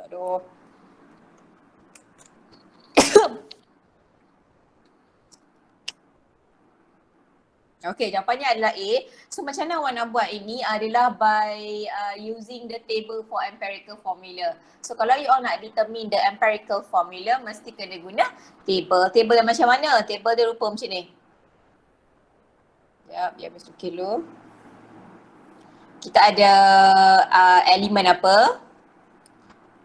Aduh. Okey, jawapannya adalah A. So macam mana awak nak buat ini adalah by using the table for empirical formula. So kalau you all nak determine the empirical formula, mesti kena guna table. Table yang macam mana? Table dia rupa macam ni. Sekejap, biar Miss tukar dulu. Kita ada elemen apa?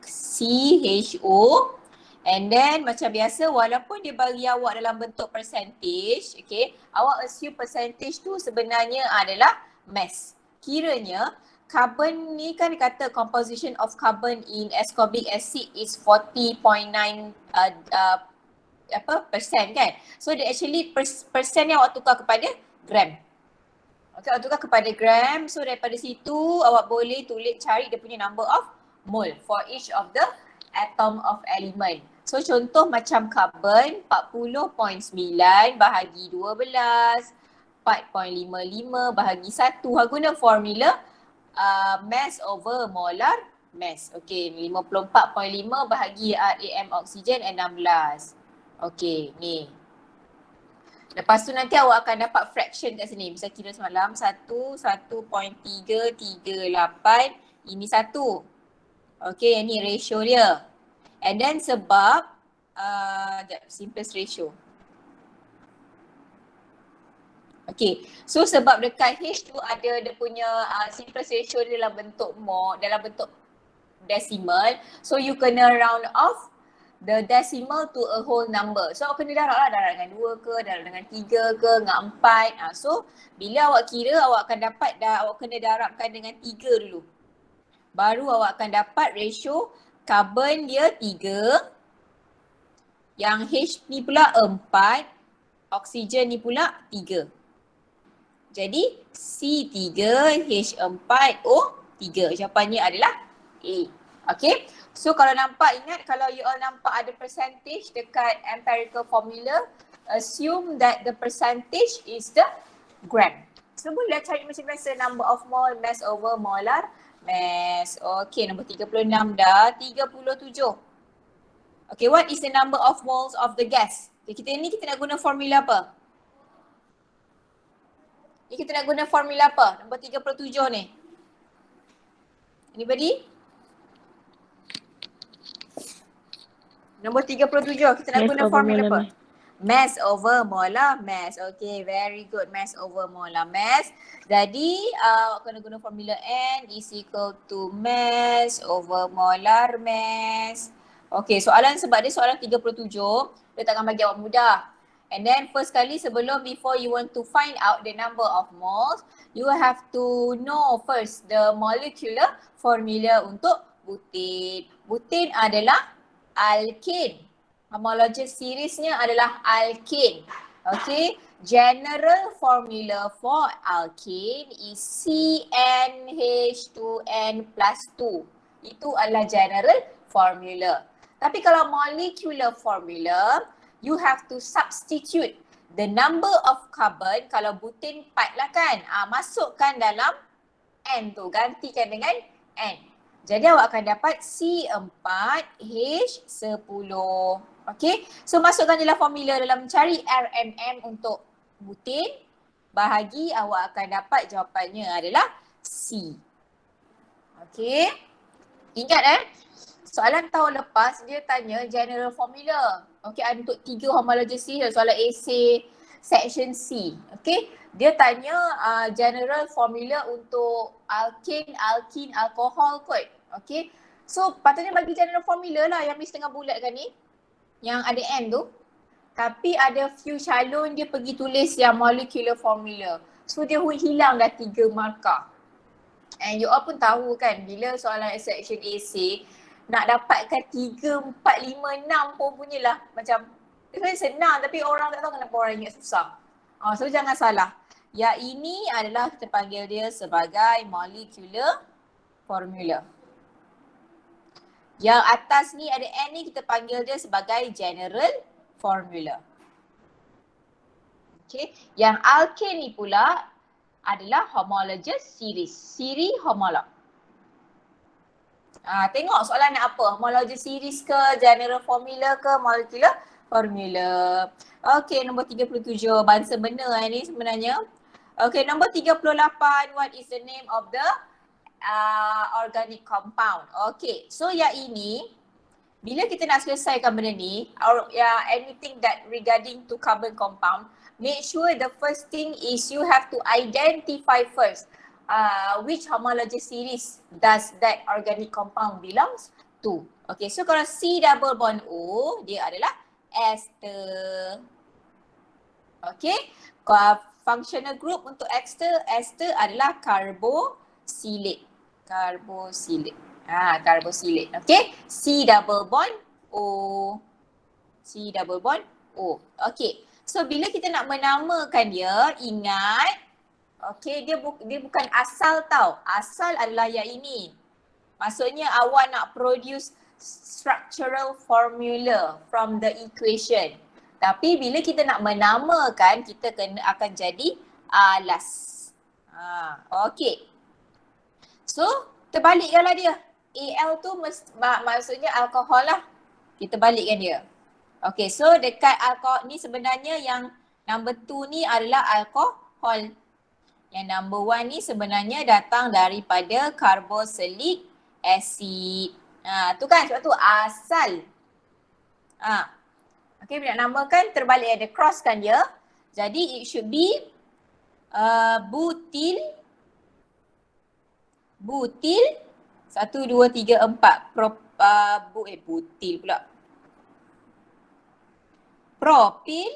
CHO. And then macam biasa walaupun dia bagi awak dalam bentuk percentage, okay, awak assume percentage tu sebenarnya adalah mass. Kiranya carbon ni kan kata composition of carbon in ascorbic acid is 40.9 persen kan. So dia actually persen ni awak tukar kepada gram. Okay, awak tukar kepada gram. So daripada situ awak boleh cari dia punya number of mole for each of the atom of element. So contoh macam carbon 40.9 bahagi 12, 4.55 bahagi 1. Guna formula mass over molar mass. Okay, 54.5 bahagi RAM oksigen 16. Okay, ni. Lepas tu nanti awak akan dapat fraction kat sini. Bisa kira semalam 1, 1.338, ini 1. Okay, yang ni ratio dia. And then sebab simplest ratio. Okay, so sebab dekat H tu ada dia punya simplest ratio dalam bentuk dalam bentuk decimal. So you kena round off the decimal to a whole number. So awak kena darab lah, darab dengan 2 ke, darab dengan 3 ke, dengan 4. So bila awak kira awak akan dapat awak kena darabkan dengan 3 dulu. Baru awak akan dapat ratio carbon dia 3, yang H ni pula 4, oksigen ni pula 3. Jadi C3H4O3. Jawapannya adalah A. Okay. So kalau nampak, ingat kalau you all nampak ada percentage dekat empirical formula, assume that the percentage is the gram. So boleh cari macam biasa number of mole, mass over molar mass. Okay, nombor 36 dah. 37. Okay, what is the number of moles of the gas? Okay, kita nak guna formula apa? Kita nak guna formula apa? Nombor 37 ni. Anybody? Nombor 37, kita nak guna formula apa? Mass over molar mass. Okay, very good. Mass over molar mass. Jadi, kena guna formula N is equal to mass over molar mass. Okay, soalan sebab dia soalan 37, dia takkan bagi awak mudah. And then first kali before you want to find out the number of moles, you have to know first the molecular formula untuk butane. Butane adalah alkane. Homologous seriesnya adalah alkane. Okay, general formula for alkane is CnH2n plus 2. Itu adalah general formula. Tapi kalau molecular formula, you have to substitute the number of carbon. Kalau butane 4 lah kan, masukkan dalam N tu, gantikan dengan N. Jadi awak akan dapat C4H10. Okay, so masukkan je lah formula dalam mencari RMM untuk butane. Bahagi awak akan dapat jawapannya adalah C. Okay, ingat soalan tahun lepas dia tanya general formula. Okay, ada untuk 3 homologous series, soalan essay section C. Okay, dia tanya general formula untuk alkane, alkene, alkohol kot. Okay, so patutnya bagi general formula lah yang Miss tengah bulatkan ni, yang ada N tu. Tapi ada few calon dia pergi tulis yang molecular formula. So dia hilang dah 3 markah. And you all pun tahu kan, bila soalan section essay nak dapatkan 3, 4, 5, 6 pun punyalah macam sebenarnya senang, tapi orang tak tahu kenapa orang ingat susah. So jangan salah. Yang ini adalah kita panggil dia sebagai molecular formula. Yang atas ni ada N ni kita panggil dia sebagai general formula. Okay. Yang alkane ni pula adalah homologous series. Siri homolog. Tengok soalan nak apa? Homology series ke, general formula ke, molecular formula. Okey, nombor 37. Bangsa benar ni sebenarnya. Okey, nombor 38. What is the name of the organic compound? Okey, so yang ini, bila kita nak selesaikan benda ni, or anything that regarding to carbon compound, make sure the first thing is you have to identify first which homology series does that organic compound belongs to. Okay, so kalau C double bond O, dia adalah ester. Okay, functional group untuk ester adalah carboxylate. Carboxylate. Okay, C double bond O. C double bond O. Okay, so bila kita nak menamakan dia, ingat, okay, dia bukan asal tau. Asal adalah yang ini. Maksudnya awak nak produce structural formula from the equation. Tapi bila kita nak menamakan, kita akan jadi alas. Okay. So, terbalikkanlah dia. Al tu maksudnya alkohol lah. Kita balikkan dia. Okay, so dekat alkohol ni sebenarnya yang number 2 ni adalah alkohol. Yang number 1 ni sebenarnya datang daripada carboxylic acid. Tu kan sebab tu asal. Okay, bila nak namakan terbalik ada crosskan dia. Jadi it should be butil 1, 2, 3, 4 butil pula. Propil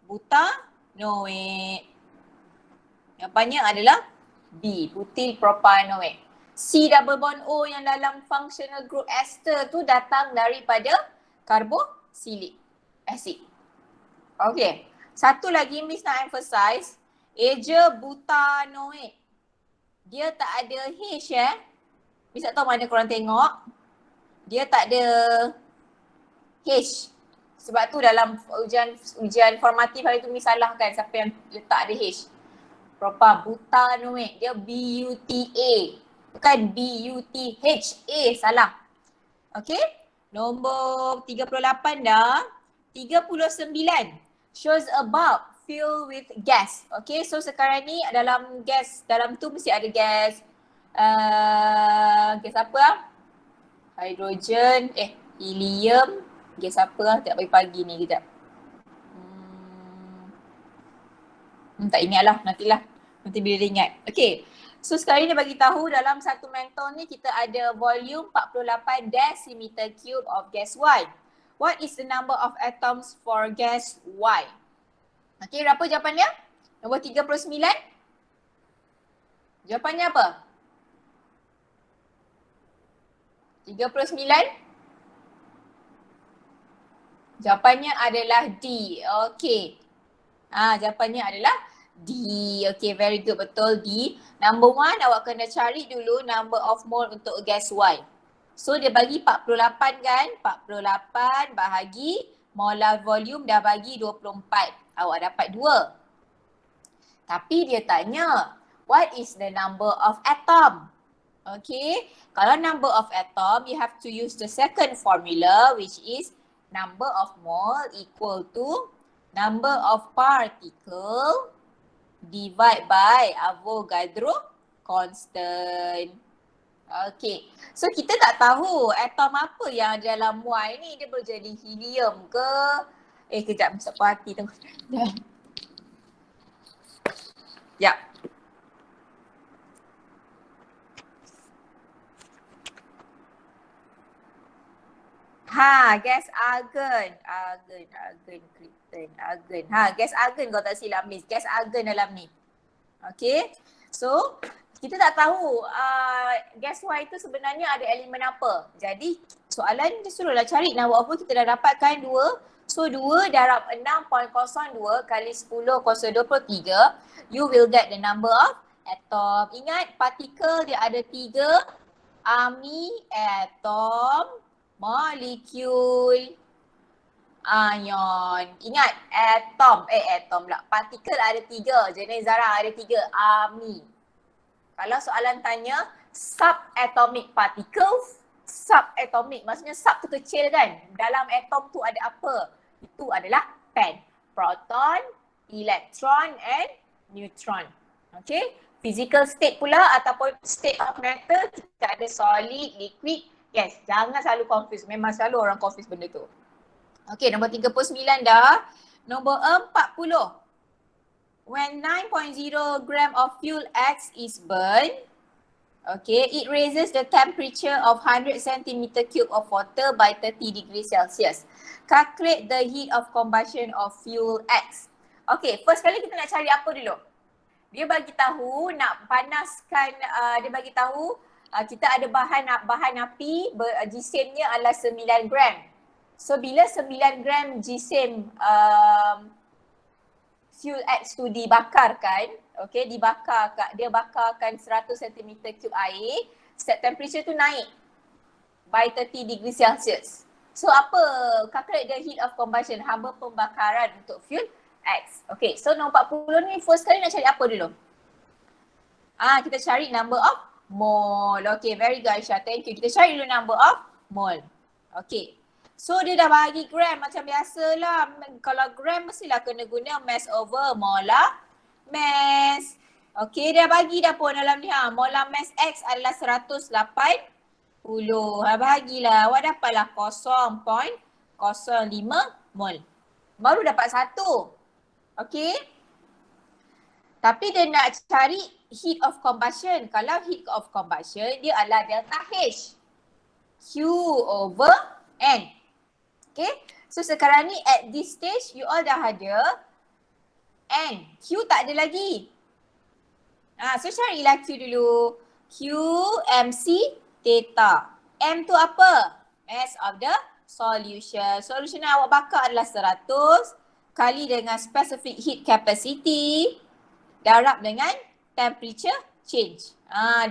butanoate. Yang banyak adalah B, butil propanoate. C double bond O yang dalam functional group ester tu datang daripada carboxylic acid. Okay. Satu lagi Miss nak emphasize, eja butanoate. Dia tak ada H Miss tak tahu mana korang tengok. Dia tak ada H. Sebab tu dalam ujian formatif hari tu Miss salahkan siapa yang letak ada H. Propabutanoate. Dia BUTA. Bukan BUTHA. Salah. Okay. Nombor 38 dah. 39. Shows a bulb filled with gas. Okay. So sekarang ni dalam gas. Dalam tu mesti ada gas. Gas apa lah? Hidrogen. Helium. Gas apa lah? Tak pagi-pagi ni kejap. Tak ingat lah. Nantilah. Nanti bila dia ingat. Okay. So sekarang ni bagi tahu dalam satu mentol ni kita ada volume 48 decimeter cube of gas Y. What is the number of atoms for gas Y? Okay, berapa jawapannya? Nombor 39? Jawapannya apa? 39? Jawapannya adalah D. Okay. Jawapannya adalah D. Okay, very good. Betul D. Number 1 awak kena cari dulu number of mole untuk gas Y. So dia bagi 48 kan? 48 bahagi molar volume dah bagi 24. Awak dapat 2. Tapi dia tanya, what is the number of atom? Okay. Kalau number of atom, you have to use the second formula which is number of mole equal to number of particle divide by Avogadro constant. Okay. So kita tak tahu atom apa yang ada dalam Y ni. Dia boleh jadi helium ke? Kejap. Masuk parti tu. Ya. Gas argon. Argon. Gas argon kau tak silap Miss. Gas argon dalam ni. Okay. So, kita tak tahu gas Y itu sebenarnya ada elemen apa. Jadi, soalan dia suruhlah cari number of mole. Kita dah dapatkan 2. So, 2 darab 6.02 kali 10 / 23. You will get the number of atom. Ingat, partikel dia ada 3. Ami, atom, molekul, ion. Ingat, atom pula. Partikel ada 3. Jenis zarah ada 3. Ami. Kalau soalan tanya subatomic particles, subatomic maksudnya sub tu kecil kan. Dalam atom tu ada apa? Itu adalah pen. Proton, electron and neutron. Okay. Physical state pula ataupun state of matter, kita ada solid, liquid, gas. Jangan selalu confuse. Memang selalu orang confuse benda tu. Okay, nombor 39 dah. Nombor 40. When 9.0 gram of fuel X is burned, okay, it raises the temperature of 100 centimeter cube of water by 30 degrees Celsius. Calculate the heat of combustion of fuel X. Okay, first kali kita nak cari apa dulu? Dia bagi tahu nak panaskan, dia bagi tahu kita ada bahan api, jisimnya adalah 9 gram. So bila 9 gram jisim fuel X tu dibakarkan, okay, dia bakarkan 100 cm cube air, set temperature tu naik by 30 degrees Celsius. So apa? Calculate the heat of combustion, haba pembakaran untuk fuel X. Okay, so nombor 40 ni first kali nak cari apa dulu? Kita cari number of mole. Okay, very good Aisyah, thank you. Kita cari dulu number of mole. Okay. So dia dah bagi gram macam biasalah. Kalau gram mestilah kena guna mass over molar mass. Okay, dia bagi dah pun dalam ni molar mass X adalah 180. Bahagilah. Awak dapatlah 0.05 mol. Baru dapat 1. Okay. Tapi dia nak cari heat of combustion. Kalau heat of combustion dia adalah delta H. Q over N. Okay, so sekarang ni at this stage you all dah ada N. Q tak ada lagi. So carilah Q dulu. Q MC theta. M tu apa? Mass of the solution. Solution yang awak bakar adalah 100 kali dengan specific heat capacity darab dengan temperature change.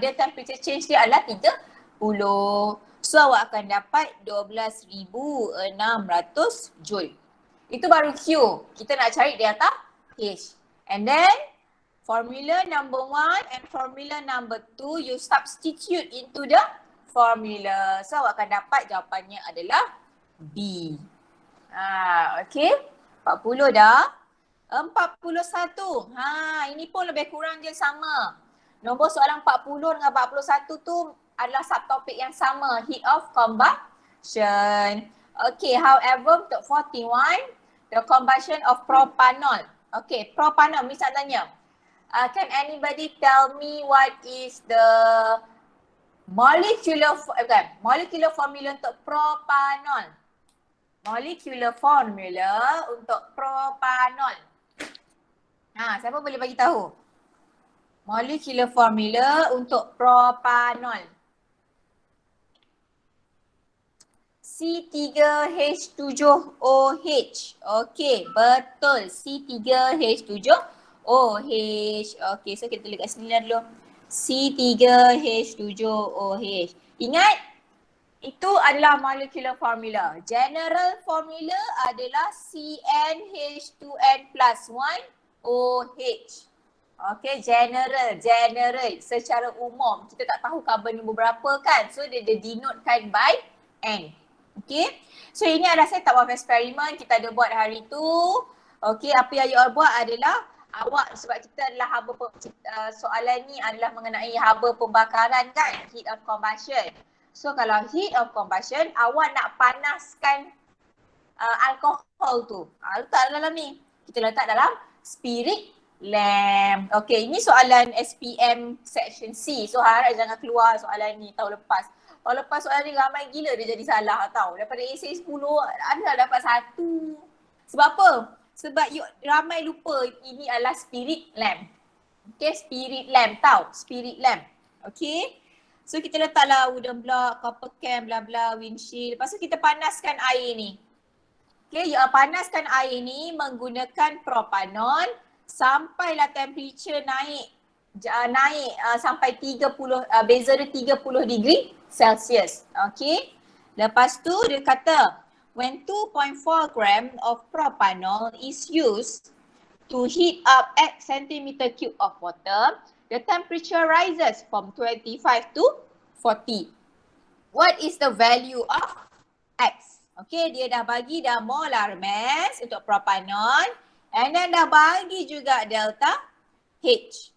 Dia temperature change dia adalah 30. So awak akan dapat 12,600 joule. Itu baru Q. Kita nak cari delta H. And then formula number 1 and formula number 2 you substitute into the formula. So awak akan dapat jawapannya adalah B. Okay. 40 dah. 41. Ini pun lebih kurang je sama. Nombor soalan 40 dengan 41 tu adalah subtopik yang sama, heat of combustion. Okay, however untuk 41, the combustion of propanol. Okay, propanol misalnya, can anybody tell me what is the molecular formula untuk propanol? Molecular formula untuk propanol. Siapa boleh bagi tahu? Molecular formula untuk propanol. C3H7OH. Okay, betul. C3H7OH. Okay, so kita tulis kat sini dulu. C3H7OH. Ingat, itu adalah molecular formula. General formula adalah CnH2n plus 1 OH. Okay, general. Secara umum. Kita tak tahu carbon nombor berapa kan. So dia denotekan by N. Okay, so ini adalah setup of experiment kita ada buat hari tu. Okay, apa yang you all buat adalah awak, sebab kita adalah haba, soalan ni adalah mengenai haba pembakaran kan, heat of combustion. So kalau heat of combustion, awak nak panaskan alkohol tu. Letak dalam ni. Kita letak dalam spirit lamp. Okay, ini soalan SPM section C. So harap jangan keluar soalan ni tahun lepas. Tahun lepas soalan ni ramai gila dia jadi salah tau. Daripada essay 10, ada dapat 1. Sebab apa? Sebab ramai lupa ini adalah spirit lamp. Okay, spirit lamp tau. Spirit lamp. Okay. So kita letaklah wooden block, copper can, bla bla, windshield. Lepas tu kita panaskan air ni. Okay, panaskan air ni menggunakan propanol sampailah temperature naik sampai 30, beza dia 30 degree Celsius. Okay. Lepas tu dia kata when 2.4 gram of propanol is used to heat up 8 centimeter cube of water, the temperature rises from 25 to 40. What is the value of X? Okay, dia dah bagi dah molar mass untuk propanon and then dah bagi juga delta H.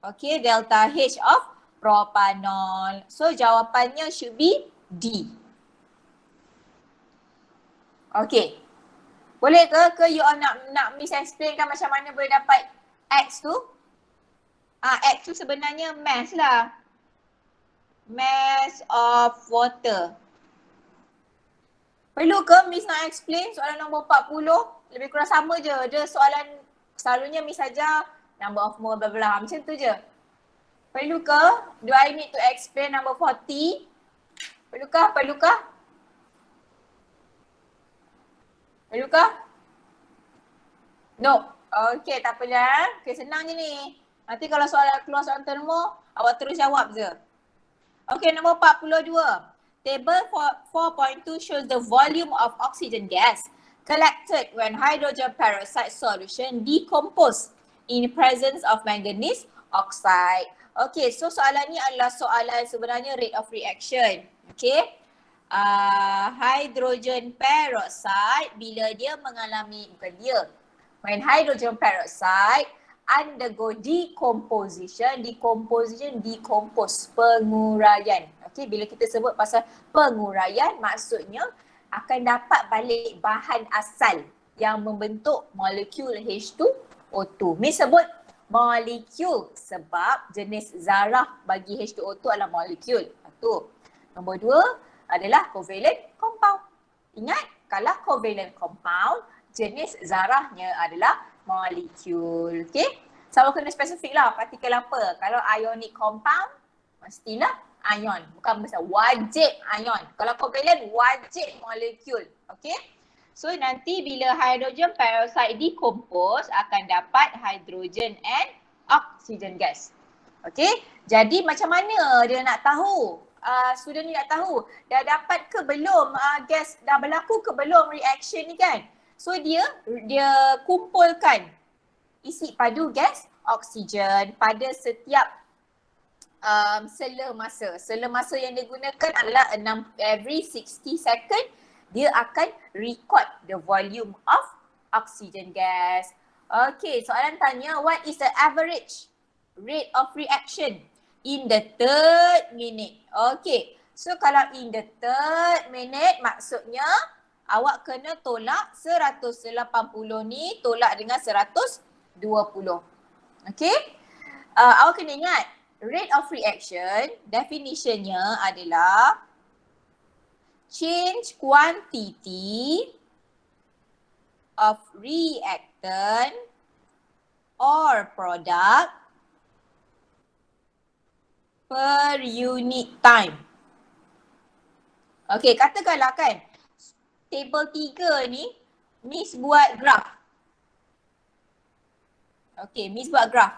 Okay, delta H of propanol. So jawapannya should be D. Okay. Boleh ke you all nak Miss explainkan macam mana boleh dapat X tu? X tu sebenarnya mass lah. Mass of water. Perlu ke Miss nak explain soalan nombor 40? Lebih kurang sama je. Dia soalan selalunya Miss ajar number of mole bla bla macam tu je. Perlu ke? Do I need to explain number 40? Perlukah? Perlukah? No. Okay, tak apalah. Okay, senang je ni. Nanti kalau keluar soalan termo, awak terus jawab je. Okay, nombor 42. Table 4.2 shows the volume of oxygen gas collected when hydrogen peroxide solution decompose in presence of manganese oxide. Okay, so soalan ni adalah soalan sebenarnya rate of reaction. Okay. Hydrogen peroxide bila dia mengalami, when hydrogen peroxide undergo decomposition, decompose, penguraian. Okay, bila kita sebut pasal penguraian maksudnya akan dapat balik bahan asal yang membentuk molekul H2O2. Miss sebut molekul sebab jenis zarah bagi H2O2 adalah molekul. Satu. Nombor 2 adalah covalent compound. Ingat, kalau covalent compound, jenis zarahnya adalah molekul. Okay? Sama kena spesifik lah partikel apa. Kalau ionic compound, mestilah ion. Bukan mesti wajib ion. Kalau covalent, wajib molekul. Okay? So nanti bila hydrogen peroxide decompose akan dapat hydrogen and oxygen gas. Okay? Jadi macam mana dia nak tahu? Student ni nak tahu dah dapat ke belum gas, dah berlaku ke belum reaction ni kan. So dia kumpulkan isi padu gas oksigen pada setiap sela masa. Sela masa yang digunakan adalah every 60 second dia akan record the volume of oxygen gas. Okay, soalan tanya what is the average rate of reaction in the third minute? Okay, so kalau in the third minute maksudnya awak kena tolak 180 ni tolak dengan 120. Okay, awak kena ingat rate of reaction definitionnya adalah change quantity of reactant or product per unit time. Okay, katakanlah kan table 3 ni Miss buat graf. Okay, Miss buat graf.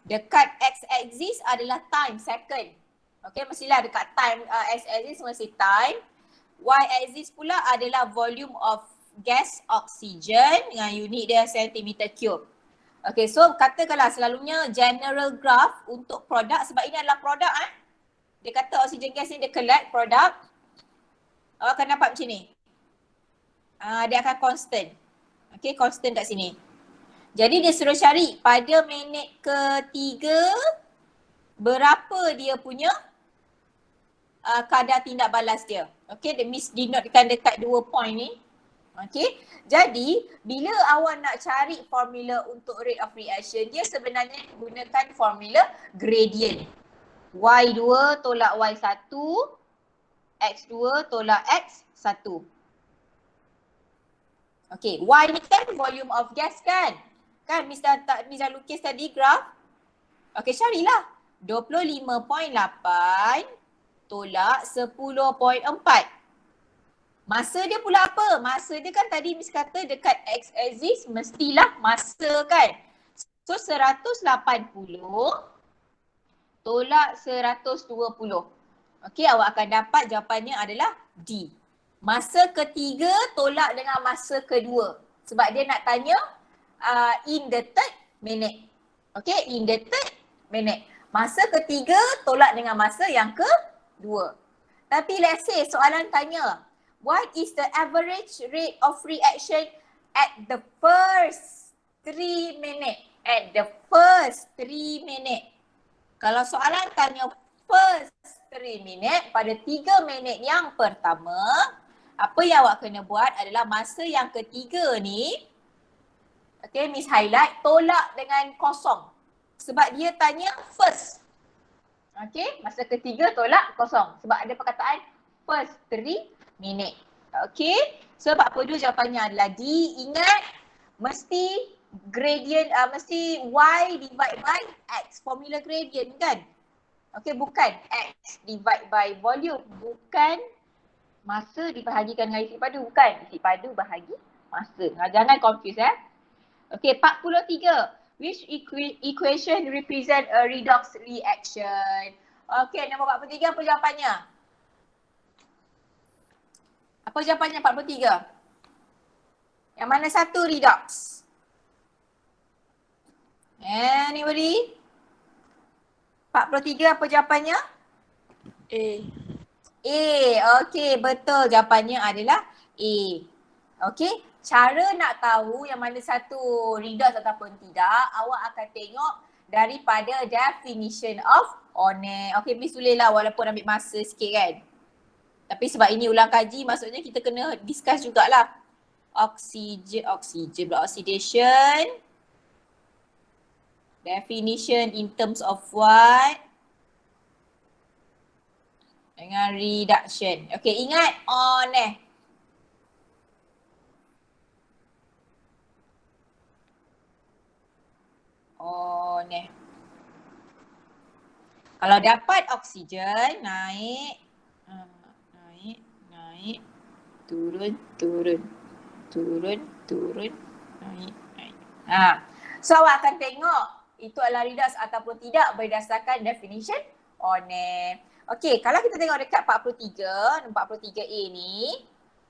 Dekat x-axis adalah time, second. Okay, mestilah dekat time, x-axis mesti time. Y-axis pula adalah volume of gas oxygen dengan unit dia centimeter cube. Okay, so katakanlah selalunya general graph untuk produk sebab ini adalah produk Dia kata oxygen gas ni dia collect produk. Awak akan dapat macam ni. Dia akan constant. Okay, constant kat sini. Jadi dia suruh cari pada minit ketiga berapa dia punya kadar tindak balas dia. Okay, dia Miss denotekan dekat 2 point ni. Okay, jadi bila awak nak cari formula untuk rate of reaction, dia sebenarnya gunakan formula gradient. Y2 tolak Y1, X2 tolak X1. Okay, Y ni kan volume of gas kan? Kan Miss dah lukis tadi graf. Okay, carilah. 25.8 tolak 10.4. Masa dia pula apa? Masa dia kan tadi Miss kata dekat x-axis mestilah masa kan? So 180 tolak 120. Okay, awak akan dapat jawapannya adalah D. Masa ketiga tolak dengan masa kedua. Sebab dia nak tanya in the third minute. Okay, in the third minute. Masa ketiga tolak dengan masa yang kedua. Tapi let's say soalan tanya, what is the average rate of reaction at the first 3 minute? At the first 3 minute. Kalau soalan tanya first 3 minute, pada 3 minit yang pertama, apa yang awak kena buat adalah masa yang ketiga ni, okay, Miss highlight, tolak dengan kosong. Sebab dia tanya first. Okay, masa ketiga tolak kosong. Sebab ada perkataan first 3 minute. Okay, so 42 jawapannya adalah D. Ingat, mesti gradient, mesti Y divide by X. Formula gradient kan? Okay, bukan X divide by volume. Bukan masa dibahagikan dengan isi padu. Bukan, isi padu bahagi masa. Jangan confuse Okay, 43. Which equation represent a redox reaction? Okay, nombor 43 apa jawapannya? Apa jawapannya 43? Yang mana satu redox? Anybody? 43 apa jawapannya? A. A. Okay, betul. Jawapannya adalah A. Okay, cara nak tahu yang mana satu redox ataupun tidak, awak akan tengok daripada definition of ONE. Okay, Miss tulislah walaupun ambil masa sikit kan. Tapi sebab ini ulang kaji, maksudnya kita kena discuss jugalah. Oxidation. Definition in terms of what? Dengan reduction. Okay, ingat ONE. ONE. Kalau dapat oksigen, naik, turun, naik. So awak akan tengok itu adalah redox ataupun tidak berdasarkan definition ONE. Okay, kalau kita tengok dekat 43, 43A ni,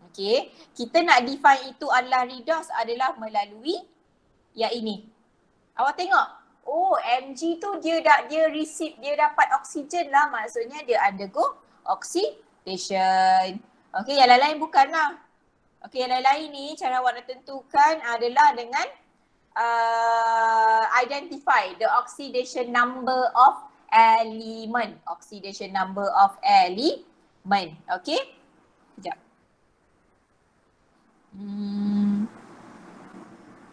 okay, kita nak define itu adalah redox adalah melalui yang ini. Awak tengok, oh Mg tu dia dapat oksigen lah, maksudnya dia undergo oxidation. Okay, yang lain-lain bukanlah. Okay, yang lain-lain ni cara awak nak tentukan adalah dengan identify the oxidation number of element. Oxidation number of element. Okay, sekejap.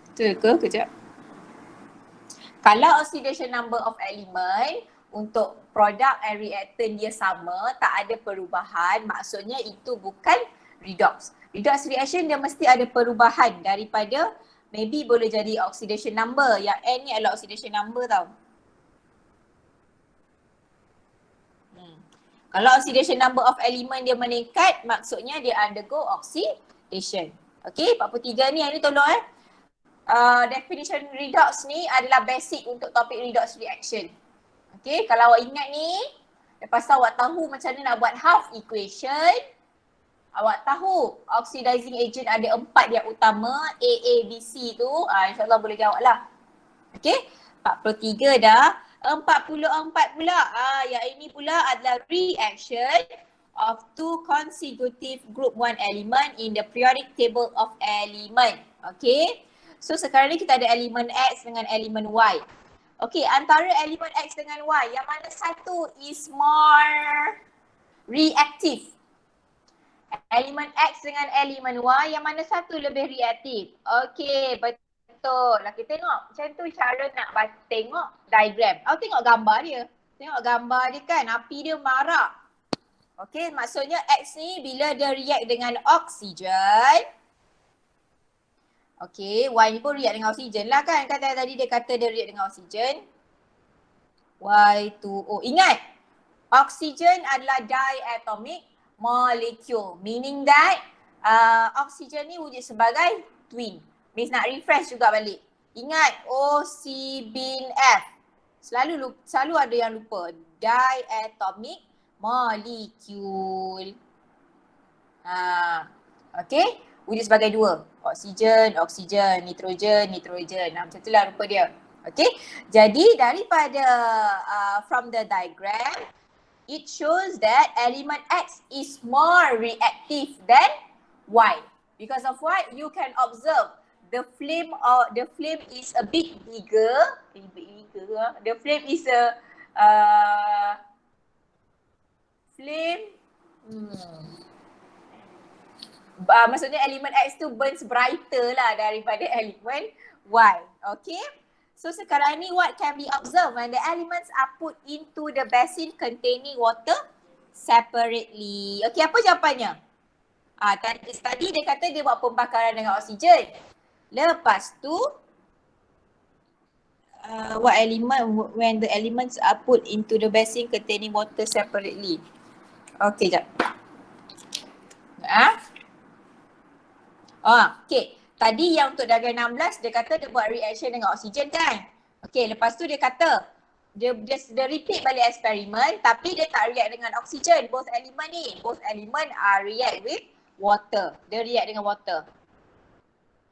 Betul ke? Kejap. Kalau oxidation number of element untuk produk and reactant dia sama, tak ada perubahan, maksudnya itu bukan redox. Redox reaction dia mesti ada perubahan daripada, maybe boleh jadi oxidation number. Yang N ni adalah oxidation number tau. Kalau oxidation number of element dia meningkat, maksudnya dia undergo oxidation. Okay, 43 ni, yang ni tolong definition redox ni adalah basic untuk topik redox reaction. Okay, kalau awak ingat ni, lepas tu awak tahu macam mana nak buat half equation, awak tahu oxidizing agent ada 4 yang utama, A, B, C tu, insyaAllah boleh jawab lah. Okay, 43 dah. 44 pula, yang ini pula adalah reaction of two consecutive group 1 element in the periodic table of element. Okay, so sekarang ni kita ada elemen X dengan elemen Y. Okay, antara elemen X dengan Y, yang mana satu is more reactive? Elemen X dengan elemen Y, yang mana satu lebih reaktif? Okay, betul. Kita tengok macam tu cara nak tengok diagram. Awak tengok gambar dia. Tengok gambar dia kan, api dia marak. Okay, maksudnya X ni bila dia react dengan oksigen, okay, Y ni pun react dengan oksigen lah kan. Kata tadi dia kata dia react dengan oksigen. Y2O. Ingat, oksigen adalah diatomic molecule. Meaning that oksigen ni wujud sebagai twin. Miss nak refresh juga balik. Ingat, O, C, bin, F. Selalu ada yang lupa. Diatomic molecule. Okay, wujud sebagai dua. Oksigen, nitrogen. Macam itulah rupa dia. Okay, jadi daripada from the diagram, it shows that element X is more reactive than Y. Because of what? You can observe the flame is a bit bigger. The flame is a flame. Maksudnya elemen X tu burns brighter lah daripada elemen Y. Okay. So sekarang ni what can be observed when the elements are put into the basin containing water separately. Okay, apa jawapannya? Tadi dia kata dia buat pembakaran dengan oksigen. Lepas tu what element when the elements are put into the basin containing water separately. Okay, jap. Okay. Tadi yang untuk diagram 16 dia kata dia buat reaction dengan oksigen kan. Okay, lepas tu dia kata dia repeat balik eksperimen tapi dia tak react dengan oksigen. Both element are react with water. Dia react dengan water.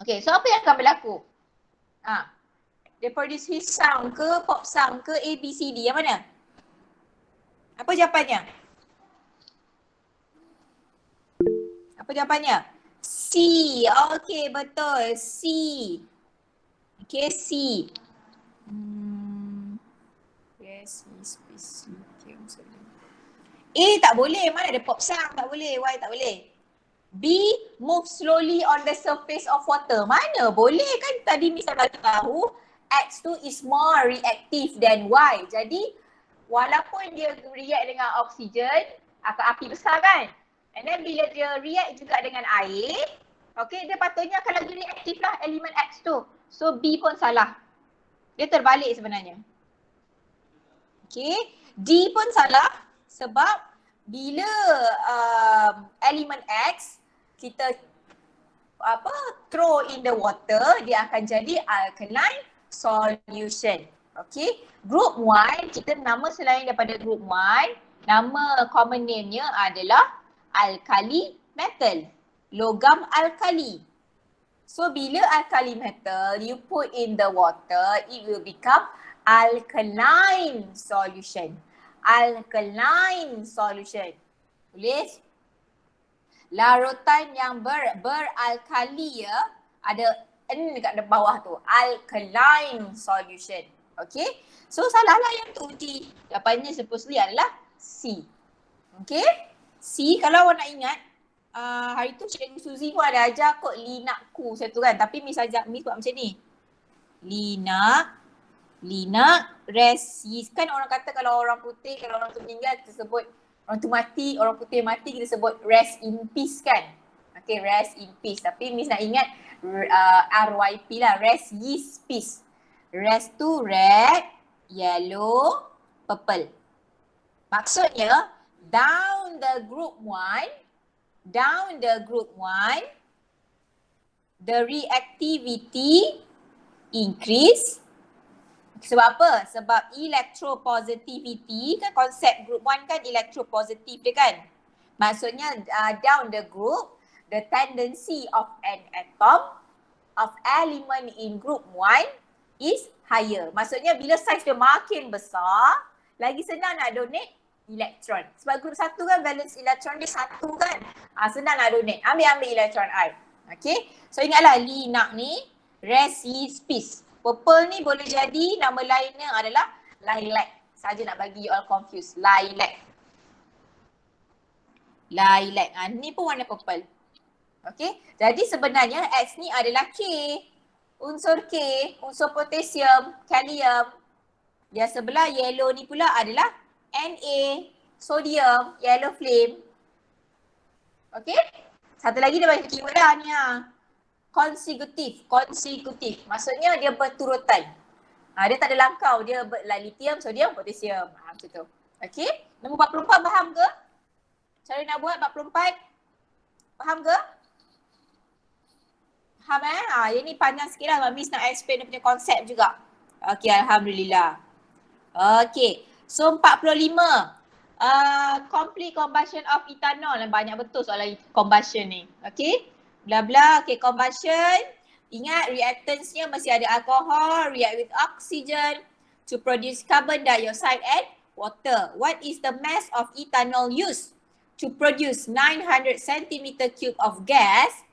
Okay, so apa yang akan berlaku? Dia produce his sound ke, pop sound ke, A, B, C, D, yang mana? Apa jawapannya? Apa jawapannya? C. Okay, betul. C. Okay, C. Yes, C. A tak boleh. Mana ada pop sound? Tak boleh. Y tak boleh. B. Move slowly on the surface of water. Mana boleh kan tadi Miss bagi tahu X tu is more reactive than Y. Jadi walaupun dia react dengan oksigen, api besar kan? And then bila dia react juga dengan air, okay, dia patutnya akan lagi reaktif lah elemen X tu. So B pun salah. Dia terbalik sebenarnya. Okay, D pun salah sebab bila elemen X kita throw in the water, dia akan jadi alkaline solution. Okay, group 1, kita nama selain daripada group 1, nama common name-nya adalah alkali metal, logam alkali. So bila alkali metal you put in the water, it will become alkaline solution. Alkaline solution. Tulis. Larutan yang beralkali ya, ada N dekat bawah tu, alkaline solution. Okay, so salahlah yang tu D. Jawapannya supposedly adalah C. Okay. C, kalau awak nak ingat, hari tu Cikgu Suzy pun ada ajar kod linakku satu kan. Tapi Miss buat macam ni. Linak, rest yeast. Kan orang kata kalau orang putih, kalau orang tu meninggal kita sebut, orang tu mati, orang putih mati kita sebut rest in peace kan. Okay, rest in peace. Tapi Miss nak ingat RYP lah, rest yeast peace. Rest tu red, yellow, purple. Maksudnya, down the group 1, the reactivity increase. Sebab apa? Sebab electropositivity, kan konsep group 1 kan electropositive dia kan. Maksudnya down the group, the tendency of an atom of element in group 1 is higher. Maksudnya bila size dia makin besar, lagi senang nak donate elektron. Sebab group 1 kan valence elektron dia 1 kan. Senang nak donate. Ambil elektron I. Okay. So ingatlah linak ni rest yeast peace. Purple ni boleh jadi nama lainnya adalah lilac. Saja nak bagi you all confused. Lilac. Ni pun warna purple. Okay. Jadi sebenarnya X ni adalah K. Unsur K. Unsur potasium, kalium. Yang sebelah yellow ni pula adalah Na, sodium, yellow flame. Okay. Satu lagi dia bagi keyword dah ni ha. Konsekutif. Maksudnya dia berturutan. Dia tak ada langkau. Dia lithium, sodium, potasium. Macam tu. Okay. Nombor 44 faham ke? Cara nak buat 44. Faham ke? Faham yang ni panjang sikit lah. Miss nak explain dia punya konsep juga. Okay, Alhamdulillah. Okay. So 45. Complete combustion of ethanol. Banyak betul soalan combustion ni. Okay. Bla bla. Okay, combustion. Ingat reactants-nya mesti ada alcohol, react with oxygen to produce carbon dioxide and water. What is the mass of ethanol used to produce 900 cm³ of gas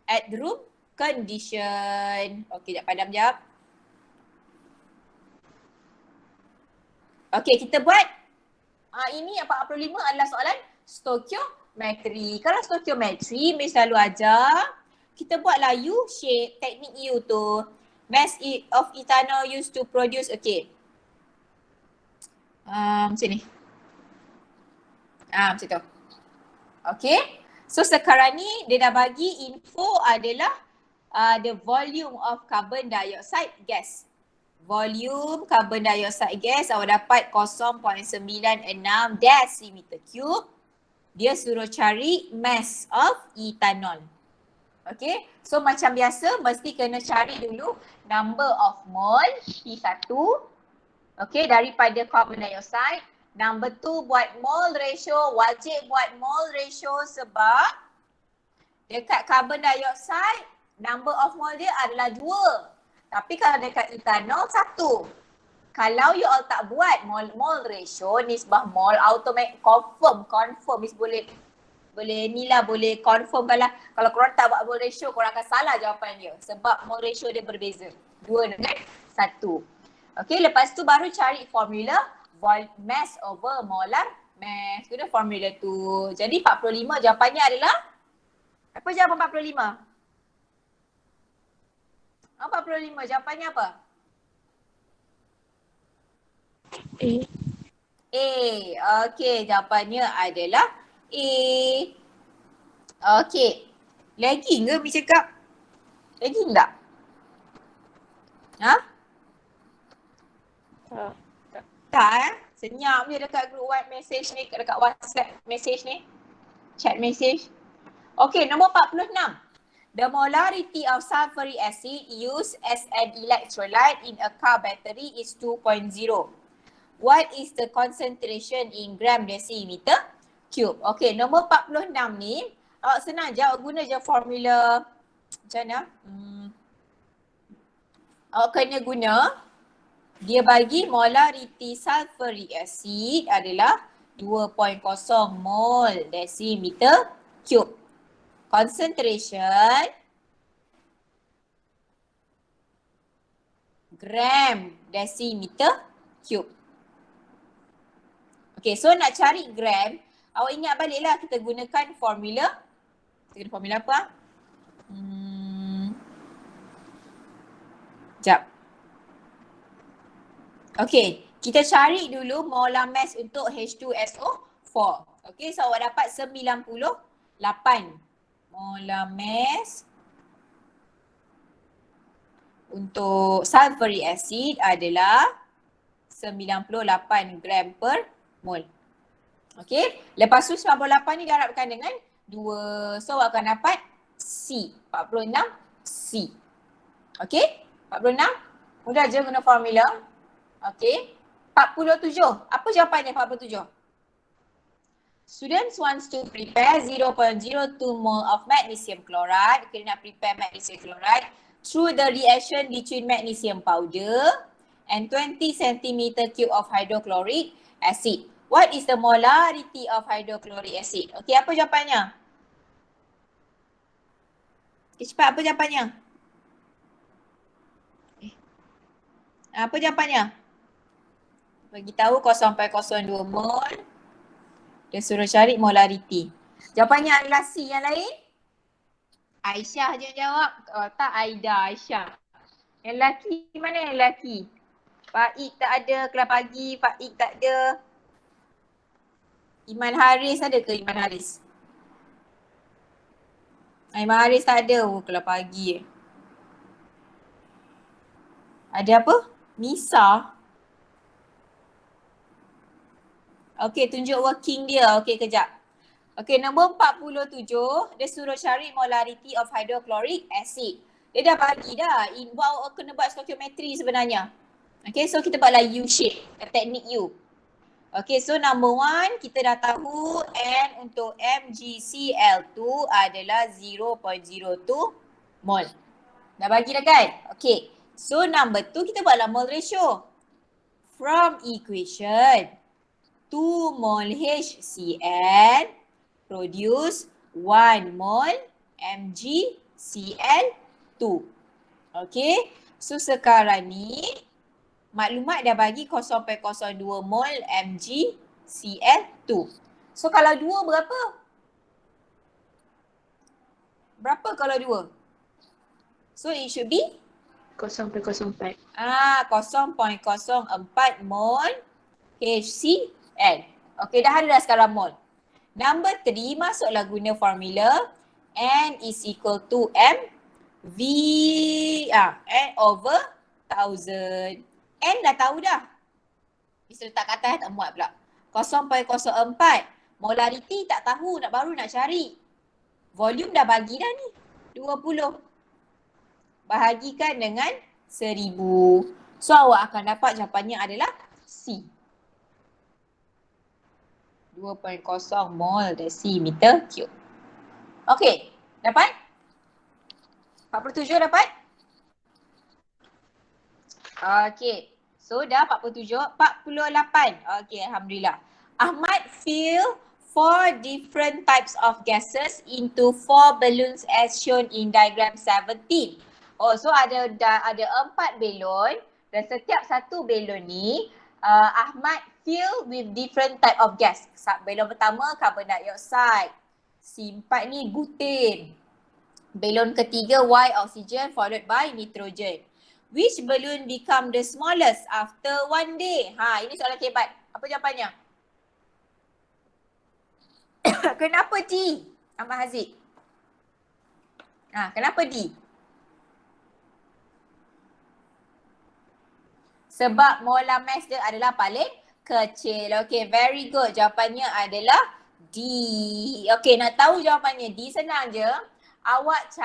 at room condition? Okey, jap padam jap. Okey, kita buat ini 45 adalah soalan stoichiometry. Kalau stoichiometry, Miss selalu ajar kita buatlah U shape, teknik U tu. Mass of ethanol used to produce, okay. Macam ni. Macam tu. Okay. So sekarang ni dia dah bagi info adalah the volume of carbon dioxide gas. Volume carbon dioxide gas awak dapat 0.96 decimeter cube. Dia suruh cari mass of ethanol. Okay, so macam biasa mesti kena cari dulu number of mole P1. Okay, daripada carbon dioxide. Number 2 buat mole ratio, wajib buat mole ratio sebab dekat carbon dioxide number of mole dia adalah 2. Tapi kalau dekat ethanol 1. Kalau you all tak buat mole ratio, nisbah mole automatic confirm Miss boleh confirm kalau korang tak buat mole ratio, korang akan salah jawapan dia. Sebab mole ratio dia berbeza. 2 dengan 1. Okay, lepas tu baru cari formula mass over molar mass. Itu dia formula tu. Jadi 45 jawapannya adalah, apa jawapan 45? 45 jawapannya apa? A. Okay, jawapannya adalah A. Okay. Lagging ke Mi cakap? Lagging tak? Tak Senyap je dekat group message ni, dekat WhatsApp message ni. Chat message. Okay, nombor 46. The molarity of sulfuric acid used as an electrolyte in a car battery is 2.0. What is the concentration in gram decimeter cube? Okay, nombor 46 ni awak senang je, awak guna je formula macam mana? Awak kena guna, dia bagi molarity sulfuric acid adalah 2.0 mol decimeter cube. Concentration gram decimeter cube. Okay, so nak cari gram, awak ingat baliklah kita gunakan formula. Kita guna formula apa? Sekejap. Okay, kita cari dulu molar mass untuk H2SO4. Okay, so awak dapat 98. Molar mass untuk sulfuric acid adalah 98 gram per mol. Okay, lepas tu 98 ni diharapkan dengan 2. So awak akan dapat C, 46 C. Okay, 46. Mudah je guna formula. Okay, 47. Apa jawapannya 47? Students wants to prepare 0.02 mole of magnesium chloride. Kita nak prepare magnesium chloride through the reaction between magnesium powder and 20 cm³ of hydrochloric acid. What is the molarity of hydrochloric acid? Okay, apa jawapannya? Okay, cepat, apa jawapannya? Apa jawapannya? Bagi tahu 0.02 mol. Dia suruh cari molarity. Jawapannya adalah C. Yang lain? Aisyah je jawab. Oh, tak Aida, Aisyah. Yang lelaki, mana yang lelaki? Faik tak ada, kelas pagi Faik tak ada. Iman Haris ada ke Iman Haris? Iman Haris tak ada. Oh, kelas pagi. Ada apa? Misa. Okey, tunjuk working dia. Okey, kejap. Okey, nombor 47, dia suruh cari molarity of hydrochloric acid. Dia dah bagi dah. Awak kena buat stoichiometry sebenarnya. Okey, so kita buatlah U shape, teknik U. Okey, so number 1 kita dah tahu N untuk MgCl2 adalah 0.02 mol. Dah bagi dah kan? Okay. So number 2 kita buatlah mole ratio. From equation 2 mole HCl produce 1 mole MgCl2. Okay. So sekarang ni maklumat dah bagi 0.02 mole MgCl2. So kalau 2 berapa? Berapa kalau 2? So it should be 0.04. 0.04 mole HCl. Okay, dah ada dah sekarang mole. Number 3, masuklah guna formula N is equal to N over 1000. N dah tahu dah. Bisa letak kat atas tak muat pula. 0.04. Molarity tak tahu, baru nak cari. Volume dah bagi dah ni. 20. Bahagikan dengan 1000. So awak akan dapat jawapannya adalah C. 2.0 mol desimeter cube. Okey, dapat? 47 dapat? Okey. So dah 47, 48. Okey, alhamdulillah. Ahmad fill 4 different types of gases into 4 balloons as shown in diagram 17. Oh, so ada 4 belon dan setiap satu belon ni Ahmad fill with different type of gas. Belon pertama carbon dioxide. C4 ni butane. Belon ketiga Y oxygen followed by nitrogen. Which balloon become the smallest after 1 day? Ini soalan kebat. Apa jawapannya? Kenapa D? Ahmad Haziq. Kenapa D? Sebab molar mass dia adalah paling kecil. Okay, very good. Jawapannya adalah D. Okay, nak tahu jawapannya D senang je. Awak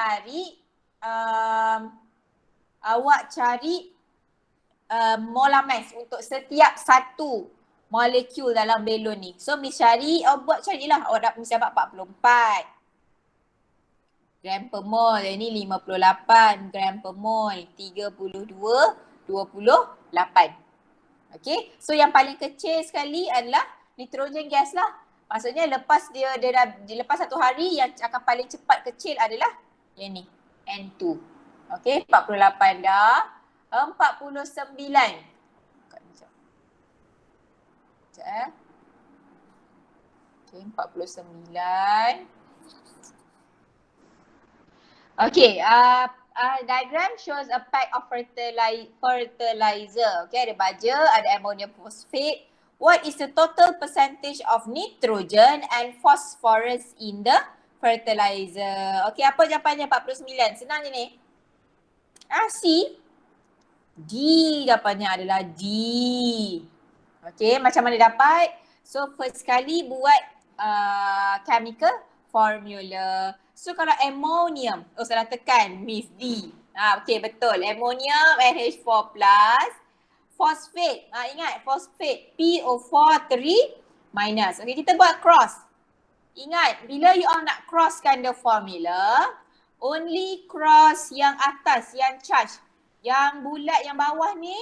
cari molar mass untuk setiap satu molekul dalam belon ni. So, Miss cari, carilah. Awak mesti dapat 44 gram per mol. Ini 58 gram per mol. 32, 28. Okay, so yang paling kecil sekali adalah nitrogen gas lah. Maksudnya lepas lepas satu hari yang akan paling cepat kecil adalah yang ni, N2. Okay, 48 dah. 49. Sekejap. Okay, 49. Okay, diagram shows a pack of fertilizer. Okay, ada baja, ada ammonium phosphate. What is the total percentage of nitrogen and phosphorus in the fertilizer? Okay, apa jawapannya 49? Senang je ni. C. D, jawapannya adalah D. Okay, macam mana dapat? So, first sekali buat chemical formula. So kalau ammonium, salah tekan Miss D. Okay, betul. Ammonium NH4+. Phosphate, ingat phosphate PO4 3-. Okay, kita buat cross. Ingat, bila you all nak crosskan the formula, only cross yang atas, yang charge. Yang bulat, yang bawah ni,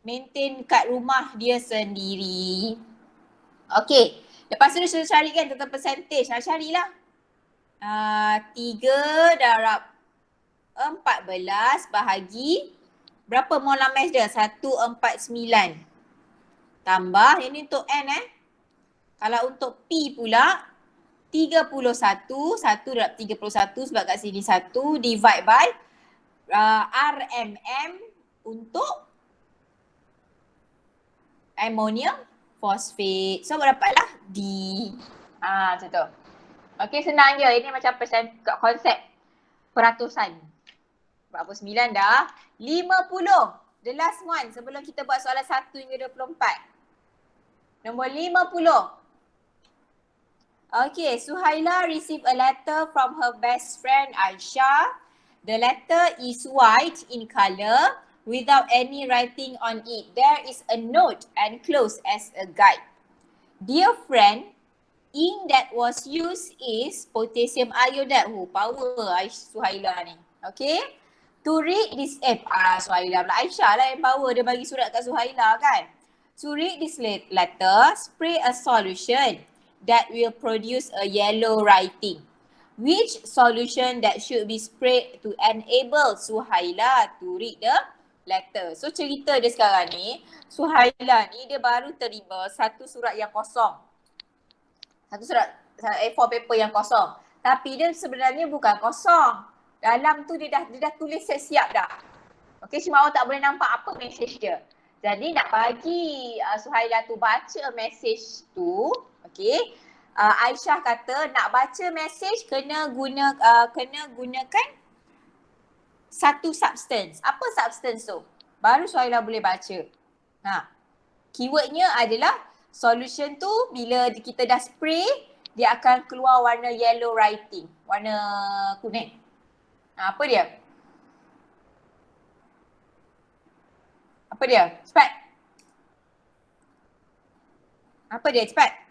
maintain kat rumah dia sendiri. Okay, lepas tu dia sudah carikan total percentage. Carilah. 3 darab 14 bahagi berapa molar mass dia? 149. Tambah, ini untuk N Kalau untuk P pula, 31, 1 darab 31 sebab kat sini 1 divide by RMM untuk ammonium phosphate. So berdapatlah D. Macam tu. Okay, senang je. Ini macam konsep peratusan. 49 dah. 50. The last one sebelum kita buat soalan 1 hingga 24. Nombor 50. Okay, Suhaila received a letter from her best friend Aisyah. The letter is white in color without any writing on it. There is a note enclosed as a guide. Dear friend, ink that was used is potassium iodide. Power Suhaila ni. Okay. To read this, Suhaila pula. Aisyah lah yang bawa dia bagi surat kat Suhaila kan. To read this letter, spray a solution that will produce a yellow writing. Which solution that should be sprayed to enable Suhaila to read the letter? So cerita dia sekarang ni, Suhaila ni dia baru terima satu surat yang kosong. Satu surat A4 paper yang kosong. Tapi dia sebenarnya bukan kosong. Dalam tu dia dah tulis siap-siap dah. Okey, cuma awak tak boleh nampak apa mesej dia. Jadi nak bagi Suhaila tu baca mesej tu, okey. Aisyah kata nak baca mesej kena gunakan satu substance. Apa substance tu? Baru Suhaila boleh baca. Keywordnya adalah solution tu bila kita dah spray, dia akan keluar warna yellow writing, warna kuning. Apa dia? Apa dia? Cepat. Apa dia? Cepat.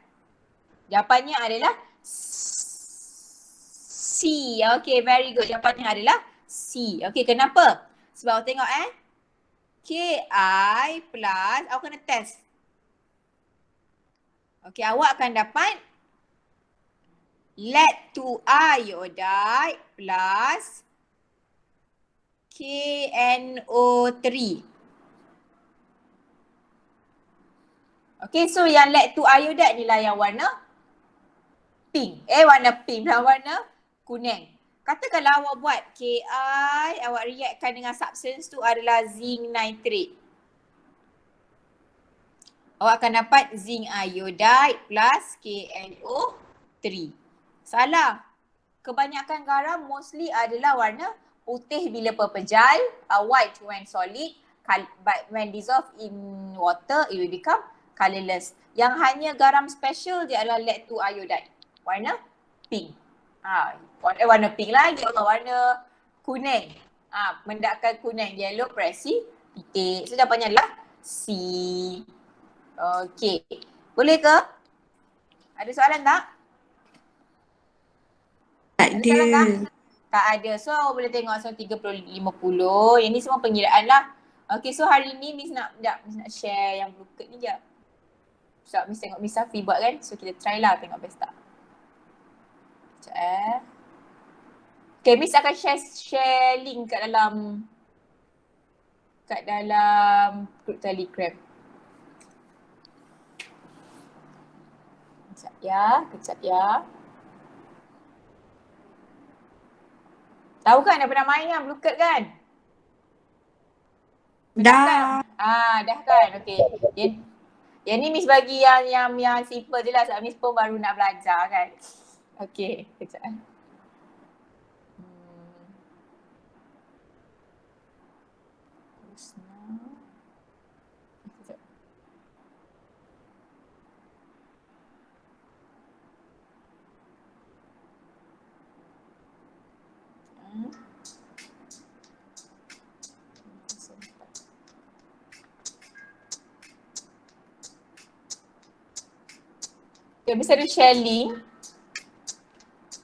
Jawapannya adalah C. Okay, very good. Jawapannya adalah C. Okay, kenapa? Sebab awak tengok KI plus, awak kena test. Okay, awak akan dapat lead 2 iodide plus KNO3. Okay, so yang lead 2 iodide ni lah yang warna pink. Warna kuning. Katakanlah awak buat KI, awak reactkan dengan substance tu adalah zinc nitrate. Awak akan dapat zinc iodide plus KNO3. Salah. Kebanyakan garam mostly adalah warna putih bila berpejal, white when solid, but when dissolved in water, it will become colourless. Yang hanya garam special dia adalah lead 2 iodide. Warna pink. Warna pink lagi, warna kuning. Mendakan kuning, yellow, precipitate. So jawapannya adalah C. Okey. Boleh ke? Ada soalan tak? Tak Ada soalan tak? ada. Tak ada. So awak boleh tengok so 30-50. Yang ni semua pengiraan lah. Okay, so hari ni Miss nak share yang blue card ni je. Sebab Miss tengok Miss Safi buat kan. So kita try lah tengok best tak. Sekejap Okay, Miss akan share link kat dalam group Telegram. Kejap ya. Tahu kan dah pernah main kan blue card kan? Dah. Dah kan? Okay. Yang ni Miss bagi yang simple je lah sebab Miss pun baru nak belajar kan. Okay, kejap. Okay, bisa ada share link.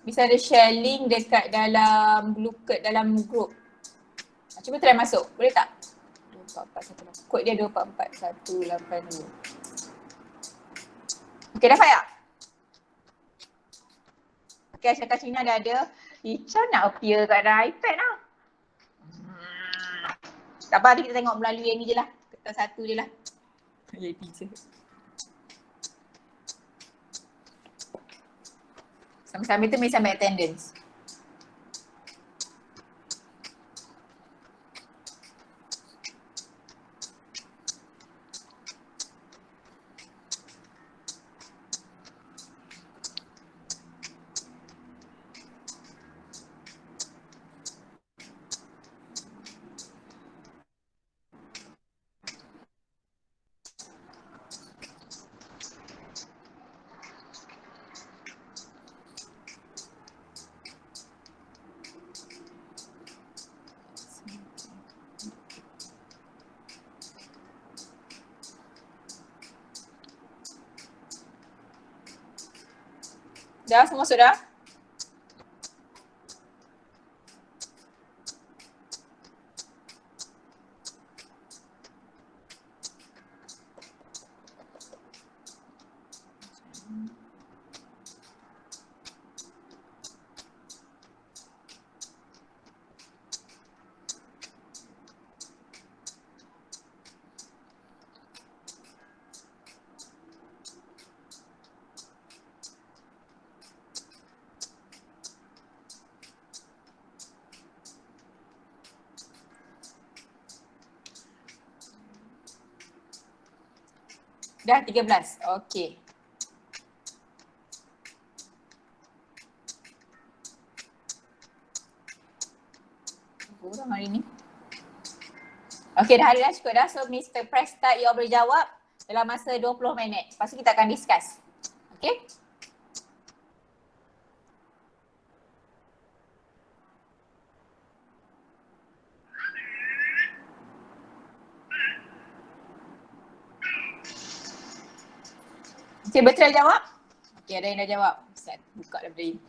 Bisa ada share link dekat dalam blue card dalam group. Cuba try masuk. Boleh tak? 24418. Kod dia 244182. Okay, dapat tak? Okay, Asyaka Cina dah ada. Icha nak appear kat dalam iPad lah. Tak apa, kita tengok melalui yang ni je lah. Kertas satu je lah. Ya, teacher. Sambil-sambil tu Miss ambil attendance. Dah semua masuk dah? Dah 13. Okey. Kurang hari ni. Okey, dah cukup dah. So Mr. Presta, you boleh jawab dalam masa 20 minit. Lepas tu kita akan discuss. Okey? Okey, betul jawab? Okey, ada yang dah jawab. Ustaz buka daripada ini.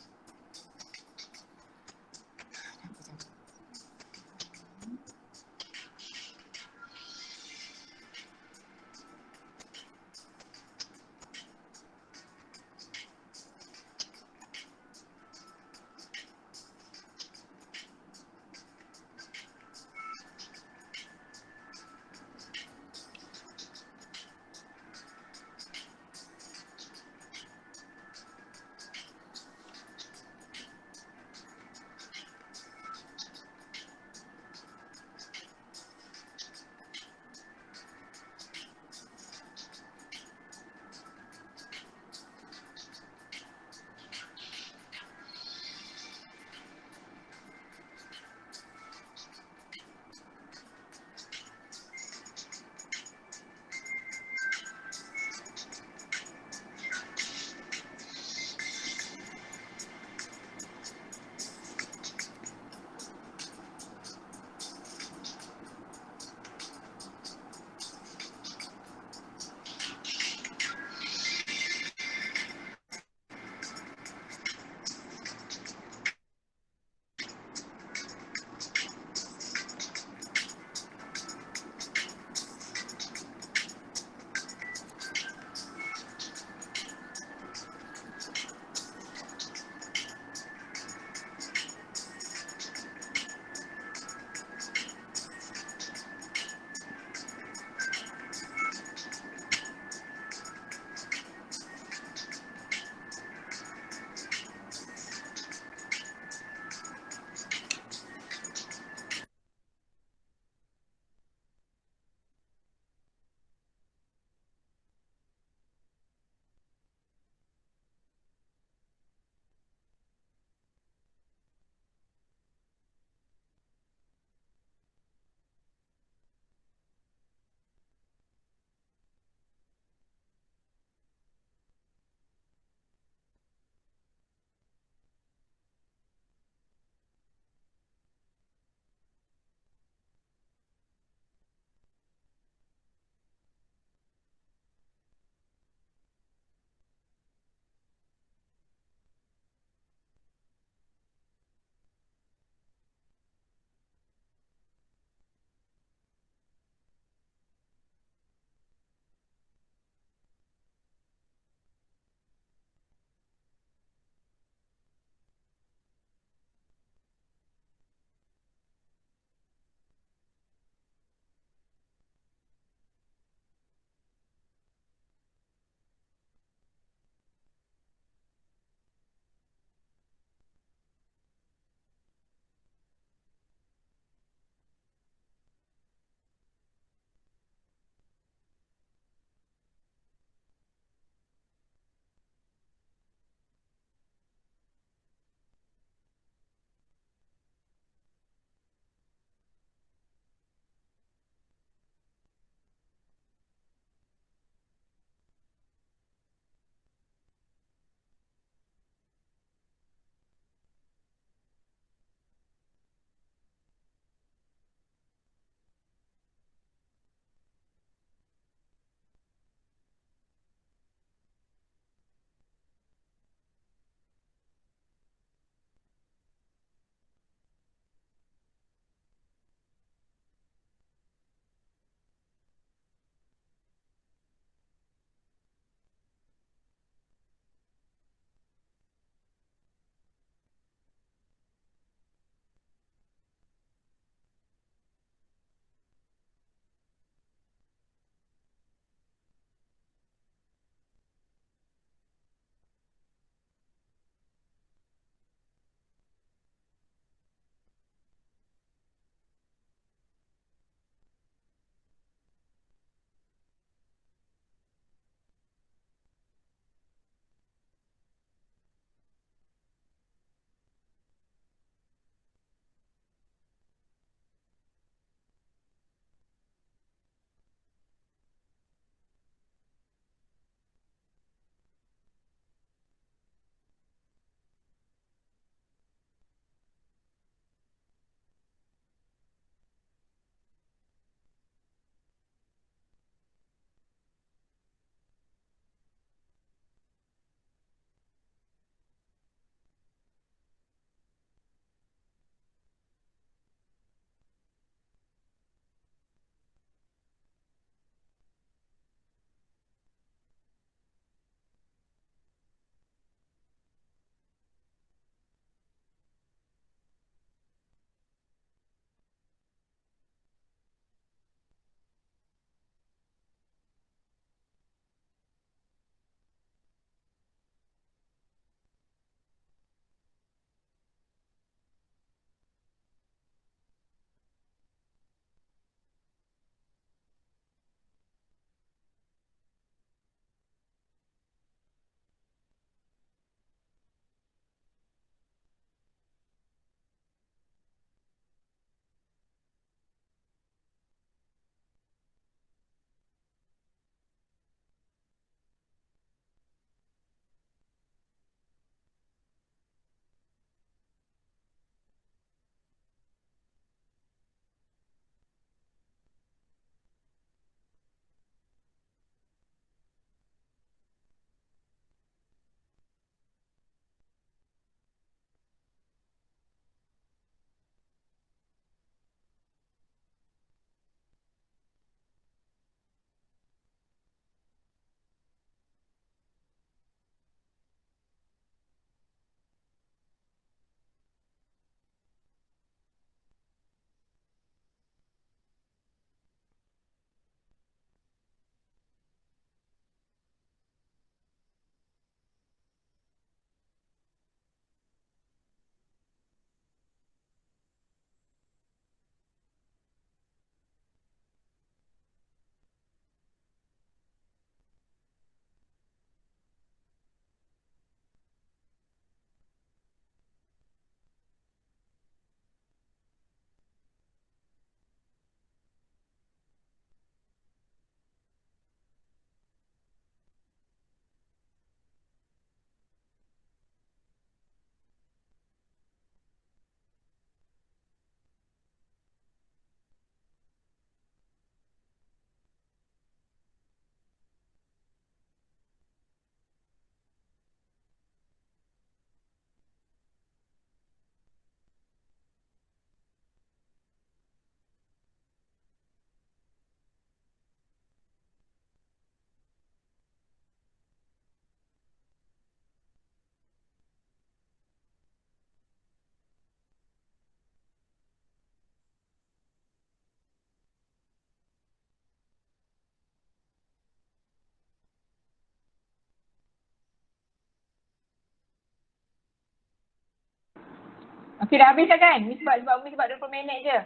Okay, dah habis dah kan? Ni sebab 20 minit je.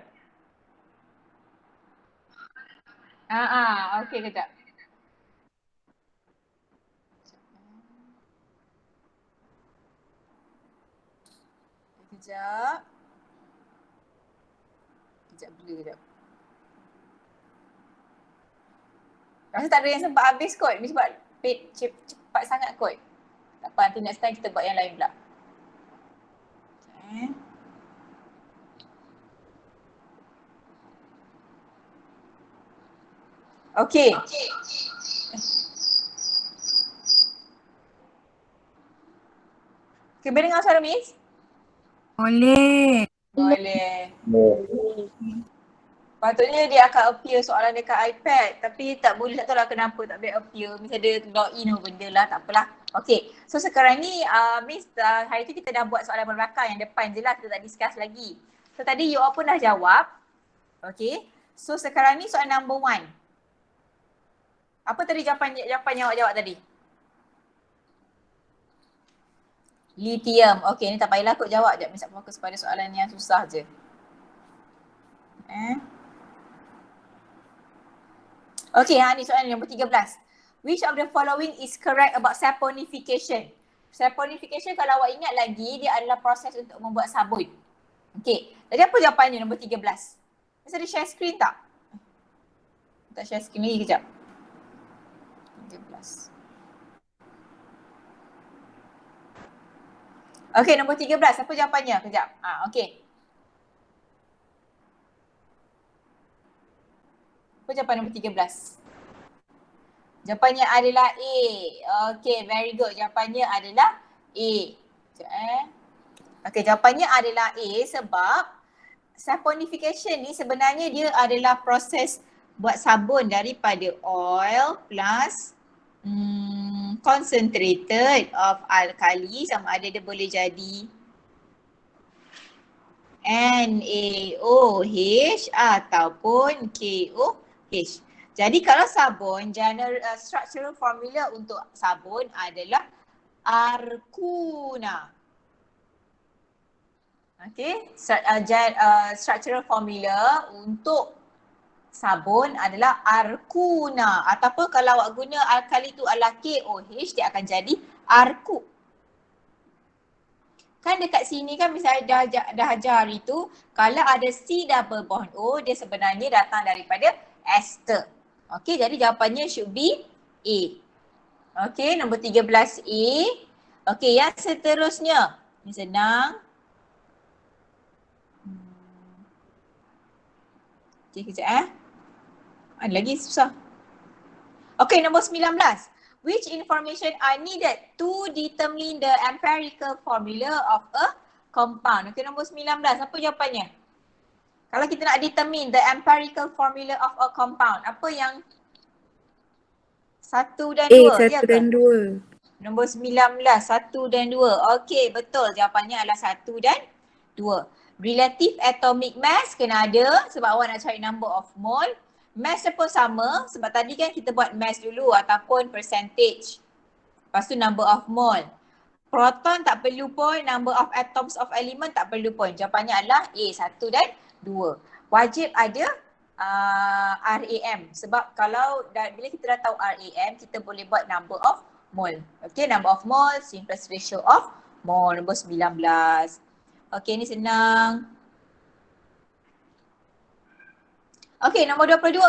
Okay, kejap. Kejap dulu, kejap. Rasa tak ada yang sempat habis kot. Ni sebab cepat sangat kot. Tak apa, nanti next time kita buat yang lain pula. Okay. Okay, boleh dengar suara Miss? Boleh. Boleh. Patutnya dia akan appear soalan dekat iPad, tapi tak boleh, tak tahu lah kenapa tak boleh appear. Miss ada login apa benda lah, tak apalah. Okay, so sekarang ni Miss hari tu kita dah buat soalan belakang yang depan je lah, kita tak discuss lagi. So tadi you all pun dah jawab. Okay, so sekarang ni soalan number 1. Apa tadi jawapan yang awak jawab tadi? Lithium. Okay, ni tak payahlah kot jawab. Sekejap, Miss nak fokus pada soalan yang susah je. Okay, ni soalan nombor 13. Which of the following is correct about saponification? Saponification kalau awak ingat lagi, dia adalah proses untuk membuat sabun. Okay, jadi apa jawapannya nombor 13? Bisa di share screen tak? Tak share screen lagi kejap. 13. Okay, nombor 13. Apa jawapannya? Kejap. Okay. Apa jawapan nombor 13? Jawapannya adalah A. Okay, very good. Jawapannya adalah A. Okay, jawapannya adalah A sebab saponification ni sebenarnya dia adalah proses buat sabun daripada oil plus concentrated of alkali, sama ada dia boleh jadi NaOH ataupun KOH. Jadi kalau sabun, structural formula untuk sabun adalah Arkuna. Okay, structural formula untuk sabun adalah Arkuna. Ataupun kalau awak guna alkali tu adalah KOH, dia akan jadi Arku. Kan dekat sini kan misalnya dah ajar hari tu, kalau ada C double bond O, dia sebenarnya datang daripada ester. Okay, jadi jawapannya should be A. Okay, nombor 13 A. Okay, yang seterusnya. Ini senang. Okay, kejap ada lagi susah. Okay, nombor 19. Which information are needed to determine the empirical formula of a compound? Okay, nombor 19. Apa jawapannya? Kalau kita nak determine the empirical formula of a compound, apa yang 1 dan 2? 1 dan 2. Nombor 19, 1 dan 2. Okay, betul. Jawapannya adalah 1 dan 2. Relative atomic mass kena ada sebab awak nak cari number of mole. Mass pun sama sebab tadi kan kita buat mass dulu ataupun percentage. Lepas tu number of mole. Proton tak perlu pun, number of atoms of element tak perlu pun. Jawapannya adalah A, 1 dan 2. Wajib ada RAM sebab kalau bila kita dah tahu RAM, kita boleh buat number of mole. Okay, number of mole, simplest ratio of mole, nombor 19. Okay, ni senang. Okay, nombor 22.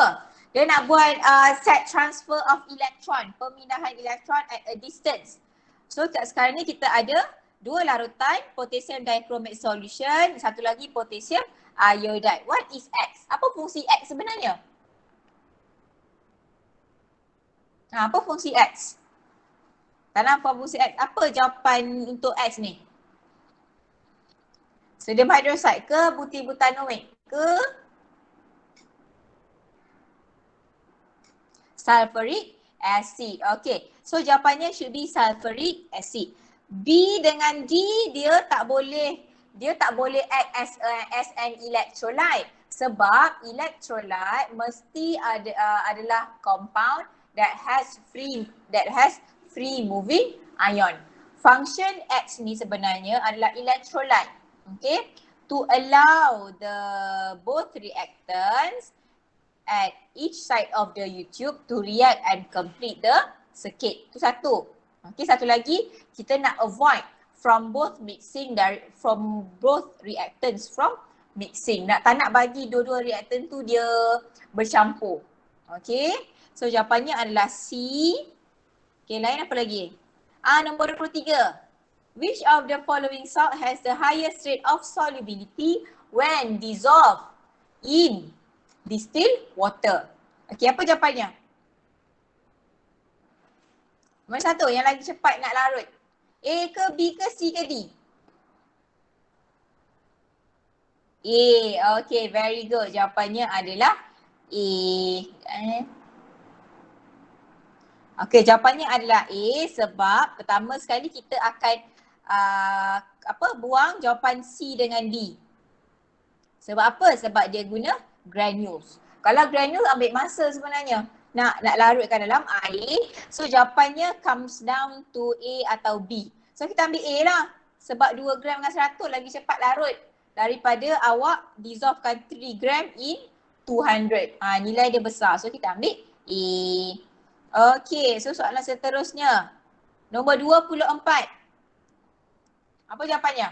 Dia nak buat set transfer of electron, pemindahan elektron at a distance. So sekarang ni kita ada 2 larutan potassium dichromate solution, satu lagi potassium iodide. What is X? Apa fungsi X sebenarnya? Apa fungsi X? Tak nampak fungsi X. Apa jawapan untuk X ni? Sodium hydroxide ke butibutanoate ke sulfuric acid? Okay, so jawapannya should be sulfuric acid. B dengan D dia tak boleh act as an electrolyte sebab electrolyte mesti adalah compound that has free moving ion. Function X ni sebenarnya adalah electrolyte. Okay, to allow the both reactants at each side of the U-tube to react and complete the circuit. Itu satu. Okay, satu lagi kita nak avoid from both reactants from mixing. Tak nak bagi dua-dua reactant tu dia bercampur. Okay, so jawapannya adalah C. Okay, lain apa lagi? Nombor 23. Which of the following salt has the highest rate of solubility when dissolved in distilled water? Okay, apa jawapannya? Nombor satu, yang lagi cepat nak larut. A ke B ke C ke D? A. Okay, very good. Jawapannya adalah A. Okay, jawapannya adalah A sebab pertama sekali kita akan buang jawapan C dengan D. Sebab apa? Sebab dia guna granules. Kalau granules ambil masa sebenarnya nak larutkan dalam air. So jawapannya comes down to A atau B. So kita ambil A lah. Sebab 2 gram dengan 100 lagi cepat larut daripada awak dissolvekan 3 gram in 200. Nilai dia besar. So kita ambil A. Okay, so soalan seterusnya. Nombor 24. Apa jawapannya?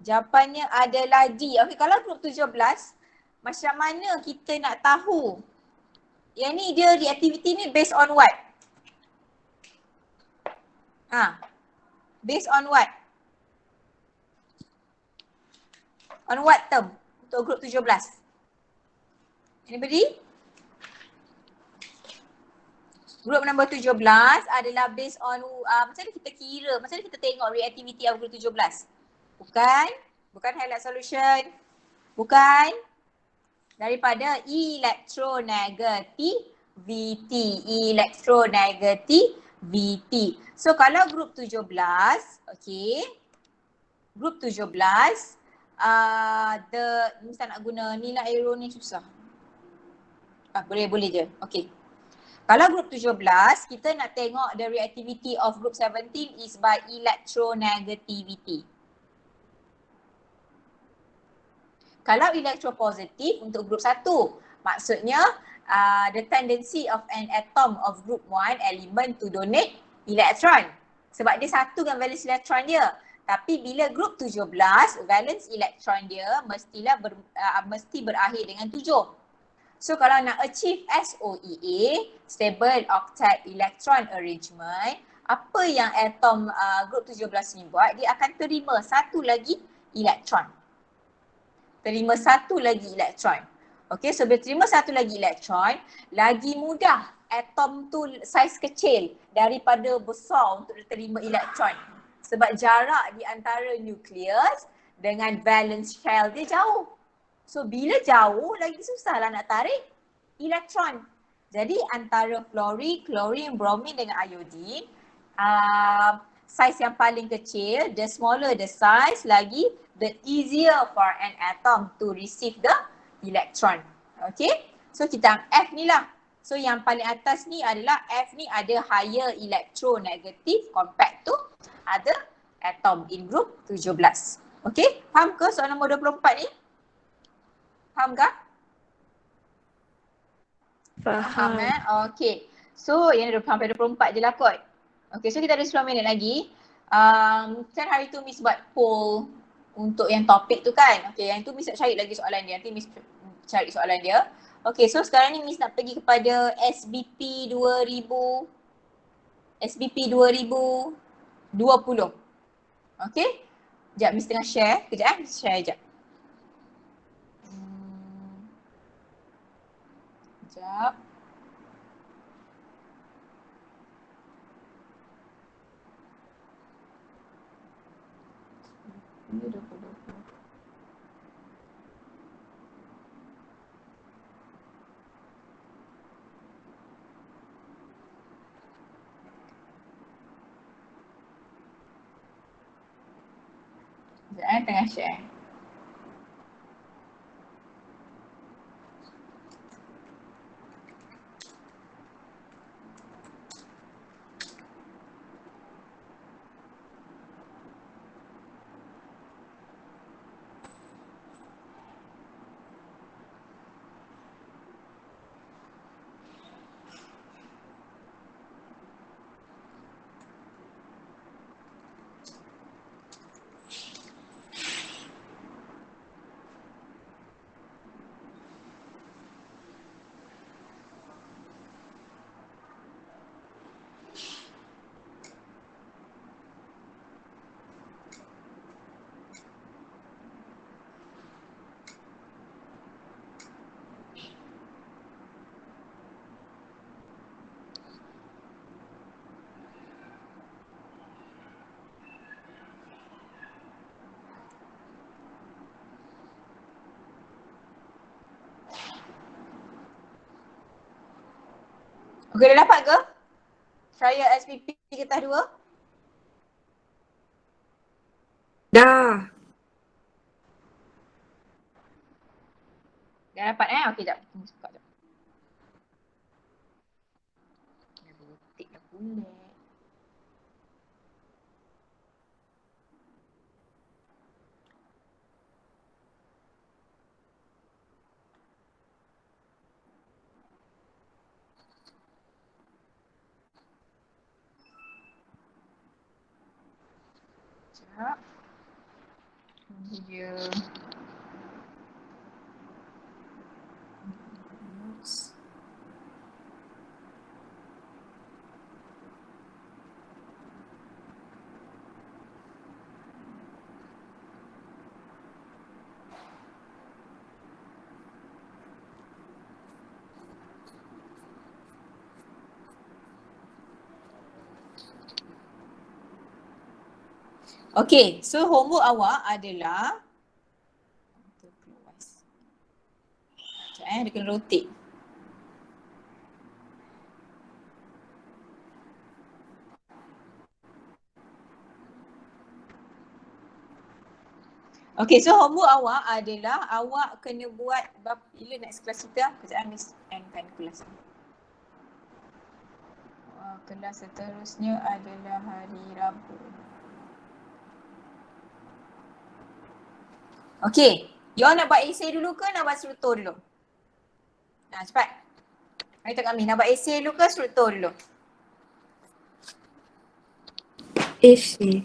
Jawapannya adalah D. Okay, kalau grup 17, macam mana kita nak tahu? Yang ni dia reactivity ni based on what? Based on what? On what term untuk grup 17? Anybody? Grup nombor 17 adalah based on macam mana kita kira, macam mana kita tengok reactivity of grup 17? Bukan highlight solution. Bukan daripada electronegativity. So kalau grup 17, okay. Grup 17, ni tak nak guna nilai aero ni susah. Boleh je. Okay. Kalau grup 17, kita nak tengok the reactivity of group 17 is by electronegativity. Kalau electropositive untuk grup 1, maksudnya the tendency of an atom of group 1 element to donate electron. Sebab dia satu dengan valence electron dia. Tapi bila grup 17, valence electron dia mesti berakhir dengan 7. So kalau nak achieve SOEA, stable octet electron arrangement, apa yang atom grup 17 ni buat, dia akan terima satu lagi elektron. Okay, so bila terima satu lagi elektron, lagi mudah atom tu saiz kecil daripada besar untuk terima elektron. Sebab jarak di antara nukleus dengan valence shell dia jauh. So bila jauh, lagi susahlah nak tarik elektron. Jadi antara fluorine, chlorine, bromine dengan iodine, saiz yang paling kecil, the smaller the size, lagi the easier for an atom to receive the electron. Okay, so kita F ni lah. So yang paling atas ni adalah F ni ada higher electronegative compared to other atom in group 17. Okay, faham ke soalan nombor 24 ni? Faham ke? Faham. Okay, so yang 24 je lah kot. Okay, so kita ada 10 minit lagi. Kan hari tu Miss buat poll untuk yang topik tu kan. Okay, yang tu Miss nak cari lagi soalan dia. Nanti Miss cari soalan dia. Okay, so sekarang ni Miss nak pergi kepada SBP 2020. Okay, sekejap Miss tengah share. Kejap Miss share sekejap. Sekejap. Ini 2020. Sekejap tengah share. Google dah dapat ke? Trial SPP getah 2? Dah. Dah dapat Okey, jap. Tunggu buka jap. Dah butik dah pula. Sekejap. Tunggu dia. Notes. Okay, so homework awak adalah dia kena rotate. Okay, so homework awak adalah awak kena buat bila next kelas kita? Kejap Miss endkan kelas ni. Kelas seterusnya adalah hari Rabu. Okay, you all nak buat essay dulu ke nak buat struktur dulu? Nah, cepat. Mari tengok kami, nak buat essay dulu ke struktur dulu? Essay.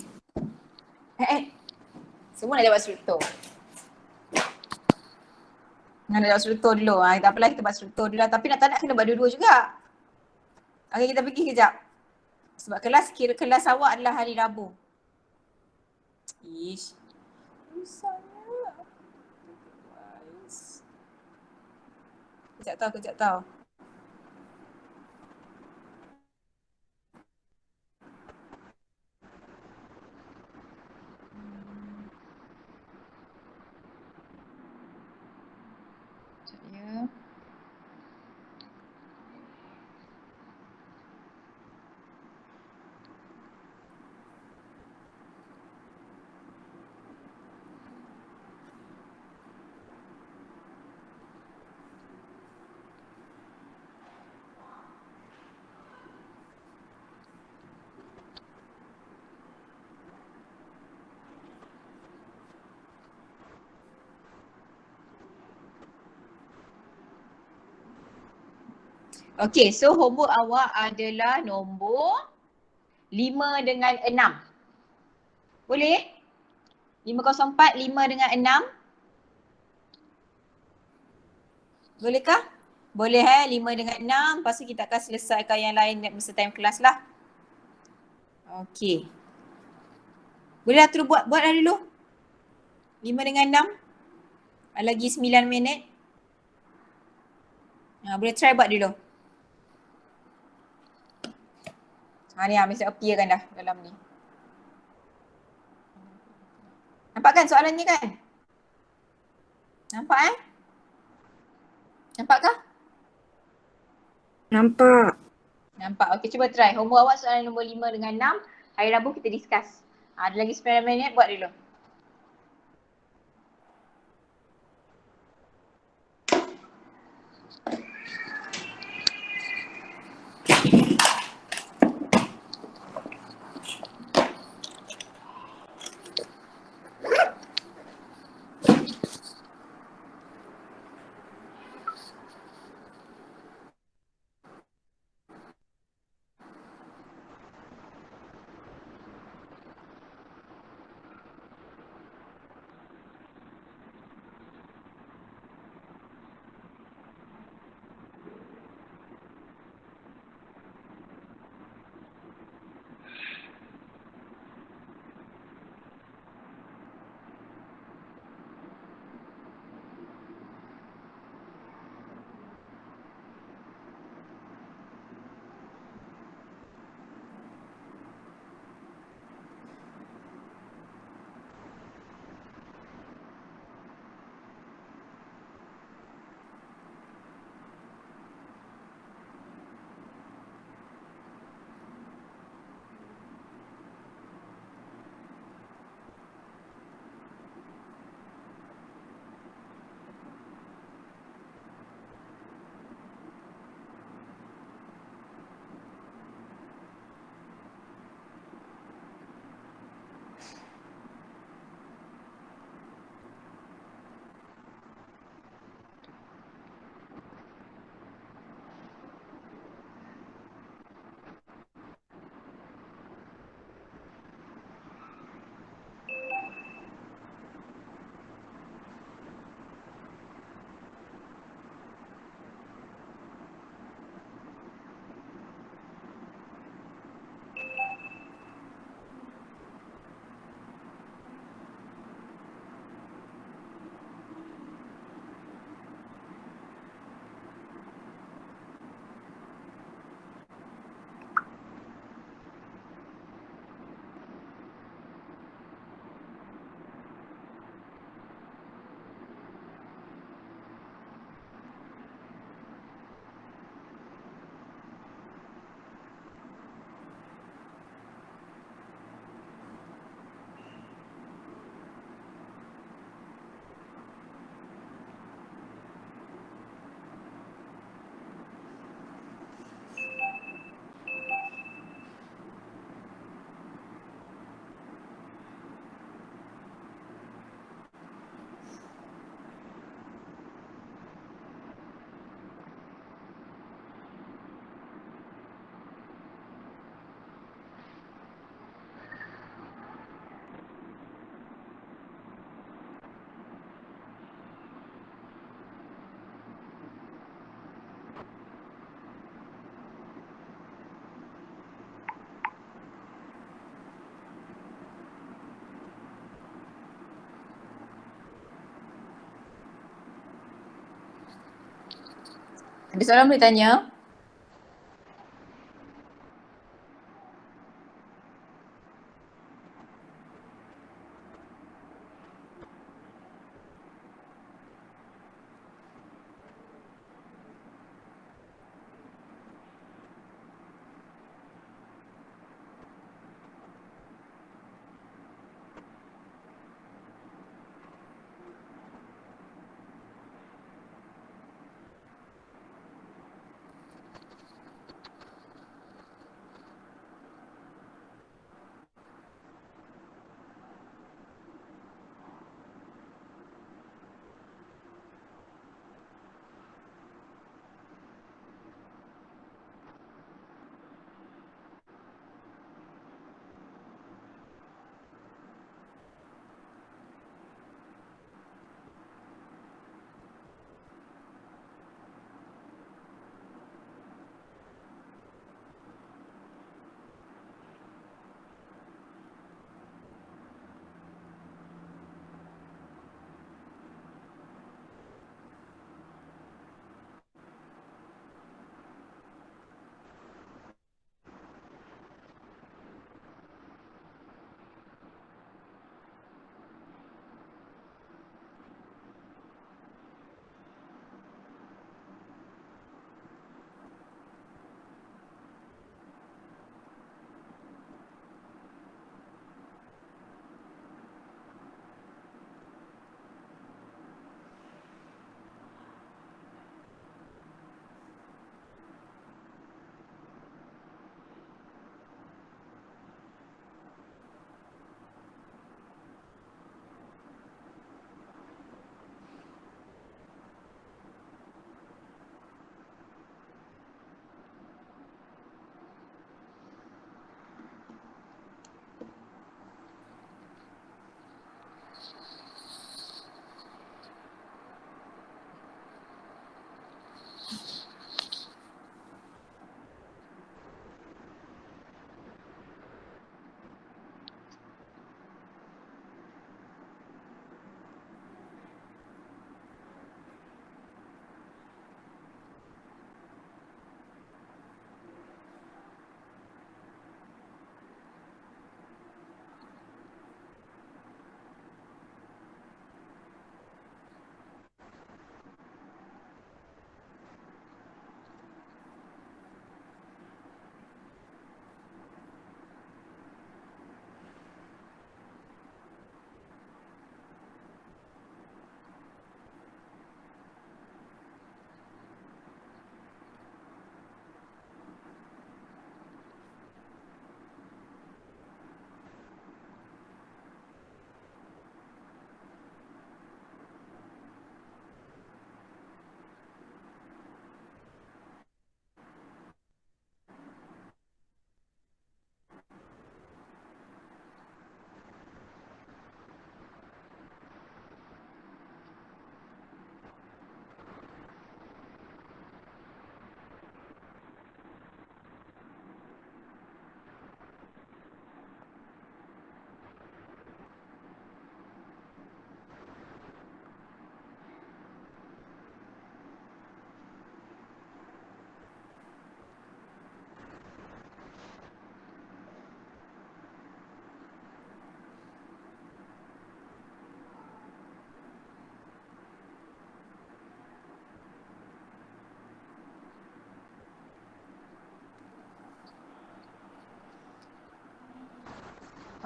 Semua nak buat struktur. Nak buat struktur dulu. Tak apalah kita buat struktur dulu. Tapi nak tak nak kena buat dua-dua juga. Okay, kita pergi kejap. Sebab kelas awak adalah hari Rabu. Ish. Susahnya. Kejap tahu. Sekejap ya. Okay, so homework awak adalah nombor 5 dengan 6. Boleh? 504, 5 dengan 6. Bolehkah? Boleh 5 dengan 6. Lepas tu kita akan selesaikan yang lain masa time kelas lah. Okay. Boleh lah terus buat dah dulu. 5 dengan 6. Lagi 9 minit. Boleh try buat dulu. Ni mesti appear kan dah dalam ni. Nampak kan soalannya kan? Nampak Nampakkah? Nampak. Okey, cuba try. Homework awak soalan nombor 5 dengan 6. Hari Rabu kita discuss. Ada lagi 9 minit, buat dulu. Ada soalan boleh tanya?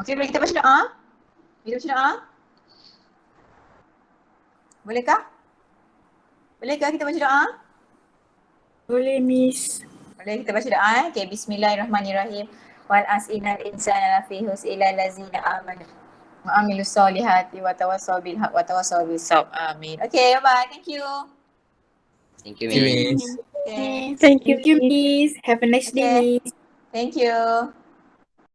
Okey, boleh kita baca doa? Kita baca doa? Bolehkah? Bolehkah kita baca doa? Boleh, Miss. Boleh kita baca doa? Okay, bismillahirrahmanirrahim. Wal as'inal insana lafi hus'ila lazina amanu wa amilus solihati wa tawassaw bil haq wa tawassaw bis sabr. Amin. Okay, bye. Thank you. Thank you, Miss. Okay. Thank you, Miss. Have a nice day, Okay. Miss. Thank you.